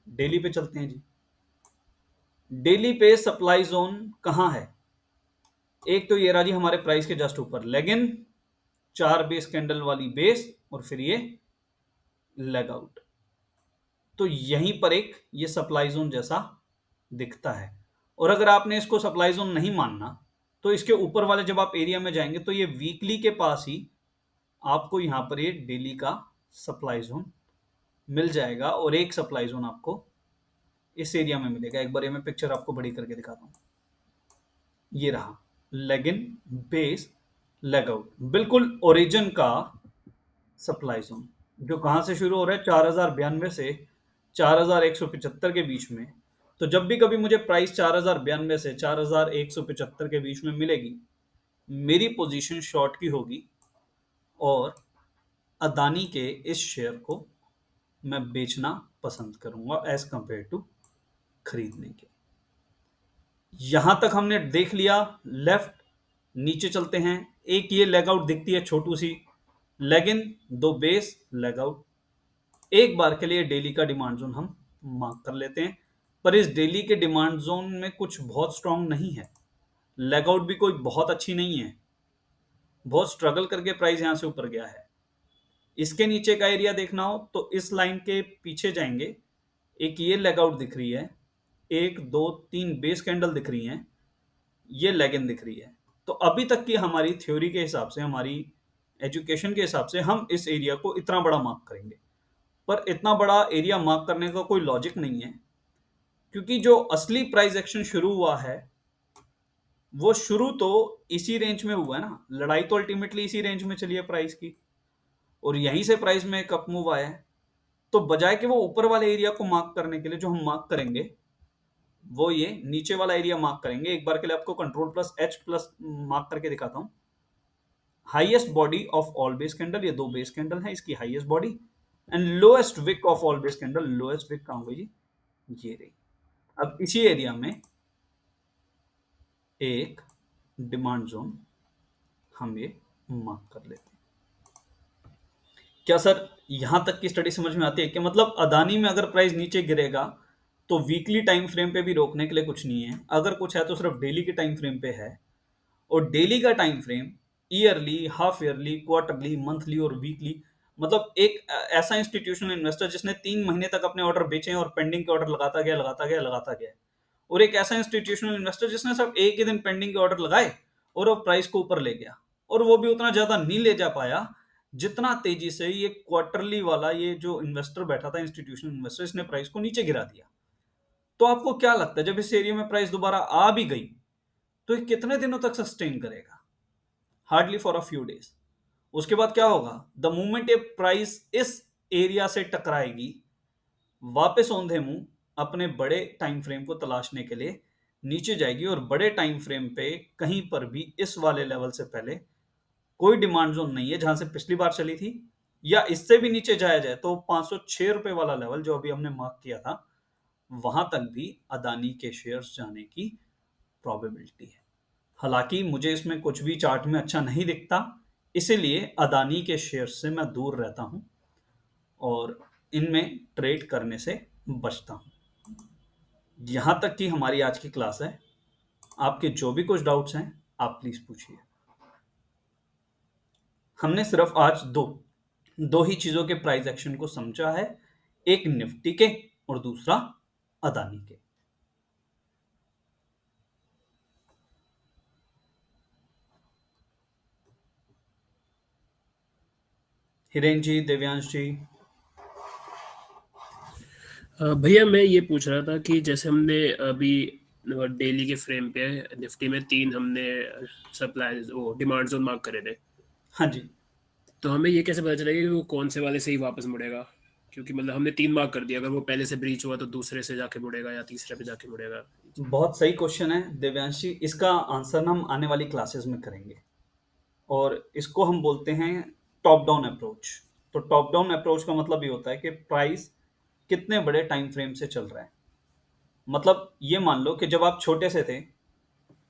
डेली पे चलते हैं जी। डेली पे सप्लाई जोन कहां है? एक तो ये रहा जी हमारे प्राइस के जस्ट ऊपर लेग इन, 4 बेस कैंडल वाली बेस और फिर ये लेग आउट। तो यहीं पर एक ये सप्लाई जोन जैसा दिखता है। और अगर आपने इसको सप्लाई जोन नहीं मानना, तो इसके ऊपर वाले जब आप एरिया में जाएंगे तो ये वीकली के पास ही आपको यहां पर ये डेली का सप्लाई जोन मिल जाएगा, और एक सप्लाई जोन आपको इस एरिया में मिलेगा। एक बार ये मैं पिक्चर आपको बड़ी करके दिखाता हूँ। ये रहा leg in, base, leg out, बिल्कुल ओरिजिन का सप्लाई जोन, जो कहां से शुरू हो रहा है? 4092 से 4175 के बीच में। तो जब भी कभी मुझे प्राइस 4092 से 4175 के बीच में मिलेगी, मेरी पोजीशन शॉर्ट की होगी और अदानी के इस शेयर को मैं बेचना पसंद करूंगा एज कंपेयर टू खरीदने के। यहां तक हमने देख लिया। लेफ्ट, नीचे चलते हैं। एक ये लेग आउट दिखती है छोटू सी, leg in, 2 base, leg out. एक बार के लिए डेली का डिमांड जोन हम मार्क कर लेते हैं, पर इस डेली के डिमांड जोन में कुछ बहुत स्ट्रांग नहीं है। लेग आउट भी कोई बहुत अच्छी नहीं है, बहुत स्ट्रगल करके प्राइस यहां से ऊपर गया है। इसके नीचे का एरिया देखना हो तो इस लाइन के पीछे जाएंगे। एक ये लेग आउट दिख रही है, 1 2 3 बेस कैंडल दिख रही हैं, ये लेग इन दिख रही है। तो अभी तक की हमारी थ्योरी के हिसाब से, हमारी एजुकेशन के हिसाब से हम इस एरिया को इतना बड़ा मार्क करेंगे, पर इतना बड़ा एरिया मार्क करने का कोई लॉजिक नहीं है, क्योंकि जो असली प्राइस एक्शन शुरू हुआ है वो शुरू तो इसी रेंज में हुआ है ना। लड़ाई तो अल्टीमेटली इसी रेंज में चली है प्राइस की, और यहीं से प्राइस में एक अप मूव आया है। तो बजाय कि वो ऊपर वाले एरिया को मार्क करने के लिए जो हम मार्क करेंगे, वो ये नीचे वाला एरिया मार्क करेंगे। एक बार के लिए आपको control plus H plus mark करके दिखाता हूं। Highest body of all base candle, ये 2 बेस कैंडल है, इसकी highest body, and lowest wick of all base candle, lowest wick कहां होगी जी? ये रही। अब इसी एरिया में एक डिमांड जोन हम ये मार्क कर लेते हैं। क्या सर यहां तक की स्टडी समझ में आती है? कि मतलब अदानी में अगर प्राइस नीचे गिरेगा तो वीकली टाइम फ्रेम पे भी रोकने के लिए कुछ नहीं है, अगर कुछ है तो सिर्फ डेली के टाइम फ्रेम पे है। और डेली का time frame yearly, half yearly, quarterly, monthly और वीकली। मतलब एक ऐसा इंस्टीट्यूशनल इन्वेस्टर जिसने 3 महीने तक अपने ऑर्डर बेचे हैं और पेंडिंग के ऑर्डर लगाता गया, लगाता गया, लगाता गया। और एक ऐसा इंस्टीट्यूशनल इन्वेस्टर जिसने सिर्फ एक ही दिन पेंडिंग के ऑर्डर लगाए और वो प्राइस को ऊपर ले गया, और वो भी उतना ज्यादा नहीं ले जा पाया जितना तेजी से ये क्वार्टरली वाला ये जो इन्वेस्टर बैठा था, इंस्टीट्यूशनल इन्वेस्टर, इसने प्राइस को नीचे गिरा दिया। तो आपको क्या लगता है जब इस एरिया में प्राइस दोबारा आ भी गई तो ये कितने दिनों तक सस्टेन करेगा? Hardly for a few days. उसके बाद क्या होगा? द मोमेंट ये प्राइस इस एरिया से टकराएगी, वापस औंधे मुंह अपने बड़े टाइम फ्रेम को तलाशने के लिए नीचे जाएगी, और बड़े टाइम फ्रेम पे कहीं पर भी इस वाले लेवल से पहले कोई डिमांड जोन नहीं है जहां से पिछली बार चली थी, या इससे भी नीचे जाया जाए तो 506 रुपए वाला लेवल जो अभी हमने मार्क किया था, वहां तक भी अदानी के शेयर्स जाने की प्रोबेबिलिटी है। हालांकि मुझे इसमें कुछ भी चार्ट में अच्छा नहीं दिखता, इसीलिए अदानी के शेयर्स से मैं दूर रहता हूं और इनमें ट्रेड करने से बचता हूं। यहां तक की हमारी आज की क्लास है। आपके जो भी कुछ डाउट्स हैं आप प्लीज पूछिए। हमने सिर्फ आज दो ही चीजों के प्राइस एक्शन को समझा है, एक निफ्टी के और दूसरा अदानी के। हिरेन जी, देव्यांश जी। भैया मैं ये पूछ रहा था कि जैसे हमने अभी डेली के फ्रेम पे निफ्टी में तीन हमने सप्लाई वो डिमांड जोन मार्क करे थे, हाँ जी। तो हमें ये कैसे पता चलेगा कि वो कौन से वाले से ही वापस मुड़ेगा? क्योंकि मतलब हमने तीन मार्क कर दिया, अगर वो पहले से ब्रीच हुआ तो दूसरे से जाके मुड़ेगा या तीसरे पे जाके मुड़ेगा? बहुत सही क्वेश्चन है देव्यांश जी। इसका आंसर हम आने वाली क्लासेस में करेंगे और इसको हम बोलते हैं टॉप डाउन अप्रोच। तो टॉप डाउन अप्रोच का मतलब ये होता है कि प्राइस कितने बड़े टाइम फ्रेम से चल रहा है। मतलब ये मान लो कि जब आप छोटे से थे,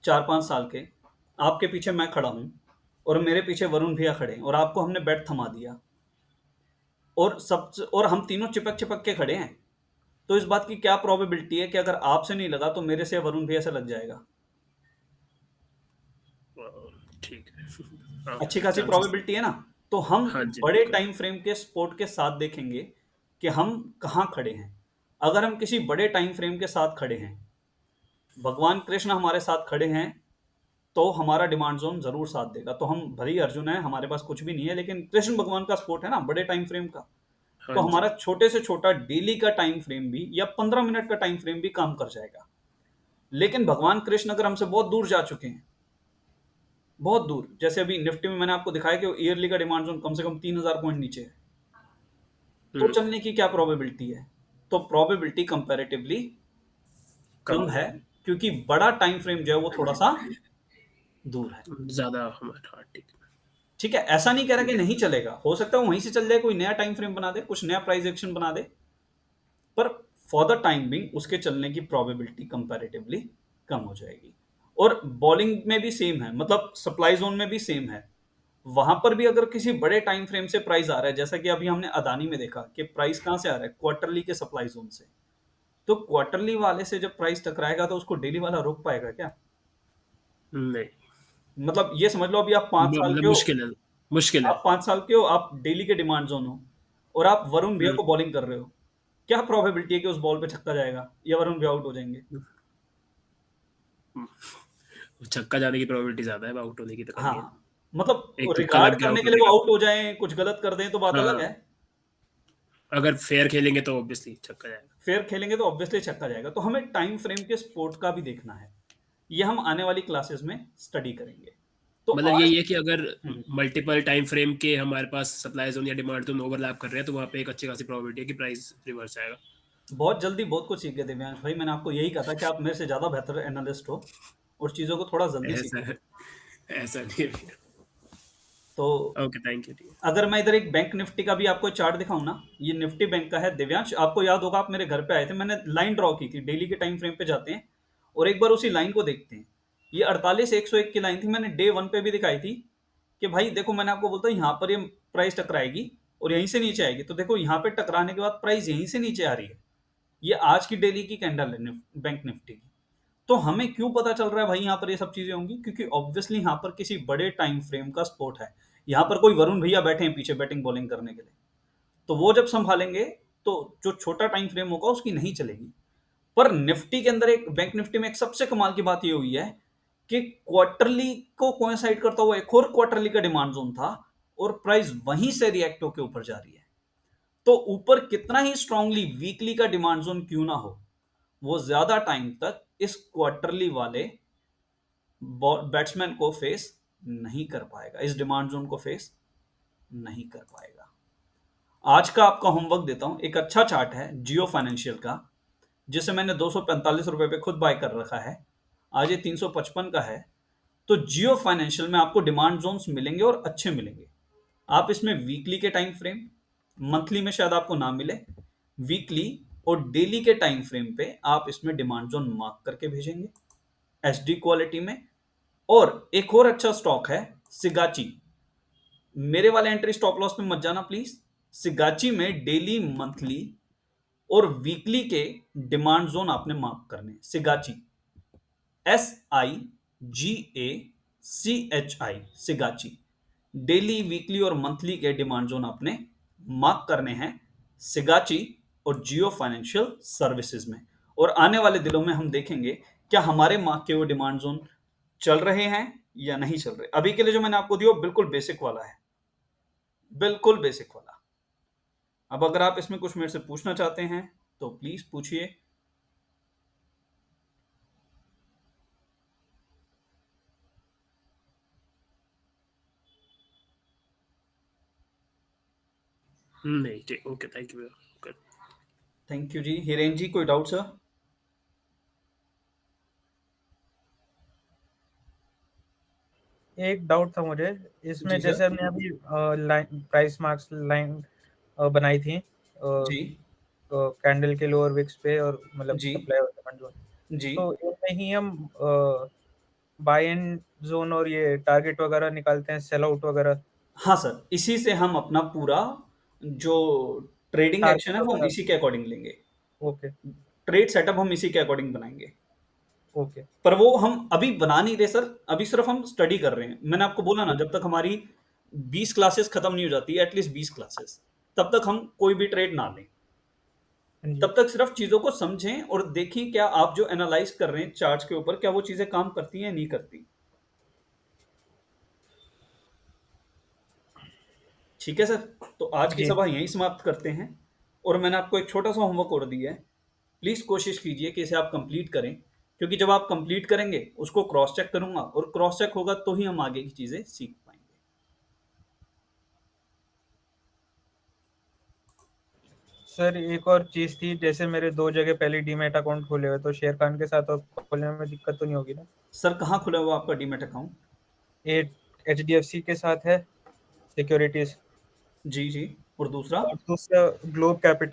4-5 साल के, आपके पीछे मैं खड़ा हूं और मेरे पीछे वरुण भैया खड़े हैं और आपको हमने बैट थमा दिया और हम तीनों चिपक चिपक के खड़े हैं। तो इस बात की क्या प्रोबेबिलिटी है कि अगर आपसे नहीं लगा तो मेरे से या वरुण भैया से लग जाएगा? ठीक है। हाँ, अच्छी खासी चांसेस। प्रोबेबिलिटी है ना। तो हम हाँ जी बड़े बिल्कुल। टाइम फ्रेम के सपोर्ट के साथ देखेंगे कि हम कहाँ खड़े हैं। अगर हम किसी बड़े टाइम फ्रेम के साथ खड़े हैं, भगवान कृष्ण हमारे साथ खड़े हैं, तो हमारा डिमांड जोन जरूर साथ देगा। तो हम भले ही अर्जुन है, हमारे पास कुछ भी नहीं है, लेकिन कृष्ण भगवान का सपोर्ट है ना बड़े टाइम फ्रेम का। हाँ तो जी। हमारा छोटे से छोटा डेली का टाइम फ्रेम भी या 15 मिनट का टाइम फ्रेम भी काम कर जाएगा। लेकिन भगवान कृष्ण अगर हमसे बहुत दूर जा चुके हैं, बहुत दूर, जैसे अभी निफ्टी में मैंने आपको दिखाया कि ईयरली का डिमांड जोन कम से कम 3000 पॉइंट नीचे है, तो हम्म। चलने की क्या प्रोबेबिलिटी है? तो प्रोबेबिलिटी कंपैरेटिवली कम कम हो है, जाएगी। क्योंकि बड़ा टाइम फ्रेम जो है वो थोड़ा सा दूर है। ज्यादा हमारा, हाँ ठीक है। ठीक है, ऐसा नहीं कह रहा कि ठीक है। नहीं चलेगा, हो सकता है वहीं से चल जाए, कोई नया टाइम फ्रेम बना दे, कुछ नया प्राइस एक्शन बना दे, पर फॉर द टाइम बिंग उसके चलने की प्रोबेबिलिटी कंपैरेटिवली कम हो जाएगी। और बॉलिंग में भी सेम है, मतलब सप्लाई जोन में भी सेम है। वहां पर भी अगर किसी बड़े टाइम फ्रेम से प्राइस आ रहा है, जैसा कि अभी हमने अदानी में देखा कि प्राइस कहां से आ रहा है, क्वार्टरली के सप्लाई जोन से। तो क्वार्टरली वाले से जब प्राइस टकराएगा तो उसको डेली वाला रोक पाएगा क्या? नहीं। मतलब ये समझ लो, अभी आप 5 साल मतलब के हो, मुश्किल है। मुश्किल है। आप 5 साल के हो, आप डेली के डिमांड जोन हो और आप वरुण भैया हम्म। को बॉलिंग कर रहे हो। क्या प्रोबेबिलिटी है कि उस बॉल पे छक्का जाएगा या वरुण भैया आउट हो जाएंगे? छक्का जाने की प्रोबेबिलिटी ज्यादा है, आउट होने की तो कम ही है। हाँ, मतलब एक तुक्का रिगार्ड लग गया करने आउट के लिए होने वो का। आउट हो जाएं, कुछ गलत कर दें तो बात अलग है। हाँ, अगर फेयर खेलेंगे तो ऑब्वियसली छक्का जाएगा। फेयर खेलेंगे तो ऑब्वियसली छक्का जाएगा। तो हमें टाइम फ्रेम के स्पोर्ट का भी देखना है। ये हम आने वाली क्लासेस में स्टडी करेंगे। तो मतलब आज यही है कि अगर हम्म, मल्टीपल टाइम फ्रेम के हमारे पास सप्लाई जोन या डिमांड जोन ओवरलैप कर रहे हैं, तो वहाँ पे एक अच्छी खासी प्रोबेबिलिटी है कि प्राइस रिवर्स आएगा। बहुत जल्दी बहुत कुछ सीख गए दिव्यांश भाई। मैंने आपको यही कहा था कि आप मेरे से ज़्यादा बेहतर एनालिस्ट हो और चीज़ों को थोड़ा जल्दी ऐसा सीखोगे। है। ऐसा नहीं है। तो ओके, थैंक यू। ठीक है। अगर मैं इधर एक बैंक निफ्टी का भी आपको चार्ट दिखाऊं ना, ये निफ्टी बैंक का है दिव्यांश। आपको याद होगा, आप मेरे घर पे आए थे, मैंने लाइन ड्रॉ की थी, डेली के टाइम फ्रेम पे जाते हैं और एक बार उसी लाइन को देखते हैं। ये 48,101 की लाइन थी, मैंने डे 1 पे भी दिखाई थी कि भाई देखो, मैंने आपको बोलता यहाँ पर ये प्राइस टकराएगी और यहीं से नीचे आएगी। तो देखो यहाँ पे टकराने के बाद प्राइस यहीं से नीचे आ रही है। ये आज की डेली की कैंडल है बैंक निफ्टी की। तो हमें क्यों पता चल रहा है भाई यहाँ पर ये सब चीजें होंगी? क्योंकि ऑब्वियसली यहाँ पर किसी बड़े टाइम फ्रेम का सपोर्ट है। यहाँ पर कोई वरुण भैया बैठे हैं पीछे बैटिंग बॉलिंग करने के लिए, तो वो जब संभालेंगे तो जो छोटा टाइम फ्रेम होगा उसकी नहीं चलेगी। पर निफ्टी के अंदर, एक बैंक निफ्टी में एक सबसे कमाल की बात ये हुई है कि क्वार्टरली को कोइंसाइड करता हुआ एक और क्वार्टरली का डिमांड जोन था और प्राइस वहीं से रिएक्ट होकर ऊपर जा रही है। तो ऊपर कितना ही स्ट्रांगली वीकली का डिमांड जोन क्यों ना हो, वो ज्यादा टाइम तक इस क्वार्टरली वाले बैट्समैन को फेस नहीं कर पाएगा, इस डिमांड जोन को फेस नहीं कर पाएगा। आज का आपका होमवर्क देता हूं, एक अच्छा चार्ट है जियो फाइनेंशियल का, जिसे मैंने 245 रुपए पे खुद बाय कर रखा है। आज ये 355 का है। तो जियो फाइनेंशियल में आपको डिमांड जोन्स मिलेंगे और अच्छे मिलेंगे। आप इसमें वीकली के टाइम फ्रेम, मंथली में शायद आपको ना मिले, वीकली और डेली के टाइम फ्रेम पे आप इसमें डिमांड जोन मार्क करके भेजेंगे एचडी क्वालिटी में। और एक और अच्छा स्टॉक है सिगाची। मेरे वाले एंट्री स्टॉप लॉस पे मत जाना प्लीज। सिगाची में डेली, मंथली और वीकली के डिमांड जोन आपने मार्क करने। Sigachi, SIGACHI, Sigachi. Daily, weekly और मंथली के डिमांड जोन आपने मार्क करने हैं सिगाची और जियो फाइनेंशियल सर्विसेज में। और आने वाले दिनों में हम देखेंगे क्या हमारे मार्क के वो डिमांड जोन चल रहे हैं या नहीं चल रहे। अभी के लिए जो मैंने आपको दिया वो बिल्कुल बेसिक वाला है, बिल्कुल बेसिक वाला। अब अगर आप इसमें कुछ मेरे से पूछना चाहते हैं तो प्लीज पूछिए। नहीं ठीक, ओके, थैंक यू भैया। थैंक यू जी। हिरेन जी, कोई डाउट सर? एक डाउट था मुझे इसमें, जी सर। जैसे हमने अभी लाइन प्राइस मार्क्स लाइन बनाई थी जी कैंडल के लोअर विक्स पे और मतलब जी सप्लाई और डिमांड जोन, जी। तो इनमें ही हम बाय इन जोन और ये टारगेट वगैरह निकालते हैं, सेल आउट वगैरह, हाँ सर, इसी से हम अपना पूरा जो ट्रेडिंग एक्शन टारगेट है वो हम वगैरह। इसी के अकॉर्डिंग लेंगे। ओके ट्रेड सेटअप हम इसी के अकॉर्डिंग बनाएंगे। ओके। पर वो हम अभी बना नहीं रहे सर, अभी सिर्फ हम स्टडी कर रहे हैं। मैंने आपको बोला ना, जब तक हमारी 20 क्लासेस खत्म नहीं हो जाती, एटलीस्ट 20 क्लासेस, तब तक हम कोई भी ट्रेड ना लें। हाँ जी। तब तक सिर्फ चीजों को समझें और देखें क्या आप जो एनालाइज कर रहे हैं चार्ट्स के ऊपर, क्या वो चीजें काम करती हैं या नहीं करती। ठीक है सर, तो आज की जी सभा यहीं समाप्त करते हैं। और मैंने आपको एक छोटा सा होमवर्क और दिया है, प्लीज कोशिश कीजिए कि इसे आप कंप्लीट करें, क्योंकि जब आप कंप्लीट करेंगे उसको क्रॉस चेक करूंगा, और क्रॉस चेक होगा तो ही हम आगे की चीजें सीख पाएंगे। सर, एक और चीज थी, जैसे मेरे 2 जगह पहले डीमैट अकाउंट खोले हुए, तो शेर खान के साथ और खोलने में दिक्कत तो नहीं होगी ना? सर कहाँ खुला हुआ आपका डीमैट अकाउंट? एक HDFC के साथ है सिक्योरिटीज, जी जी। और दूसरा? और दूसरा ग्लोब कैपिटल।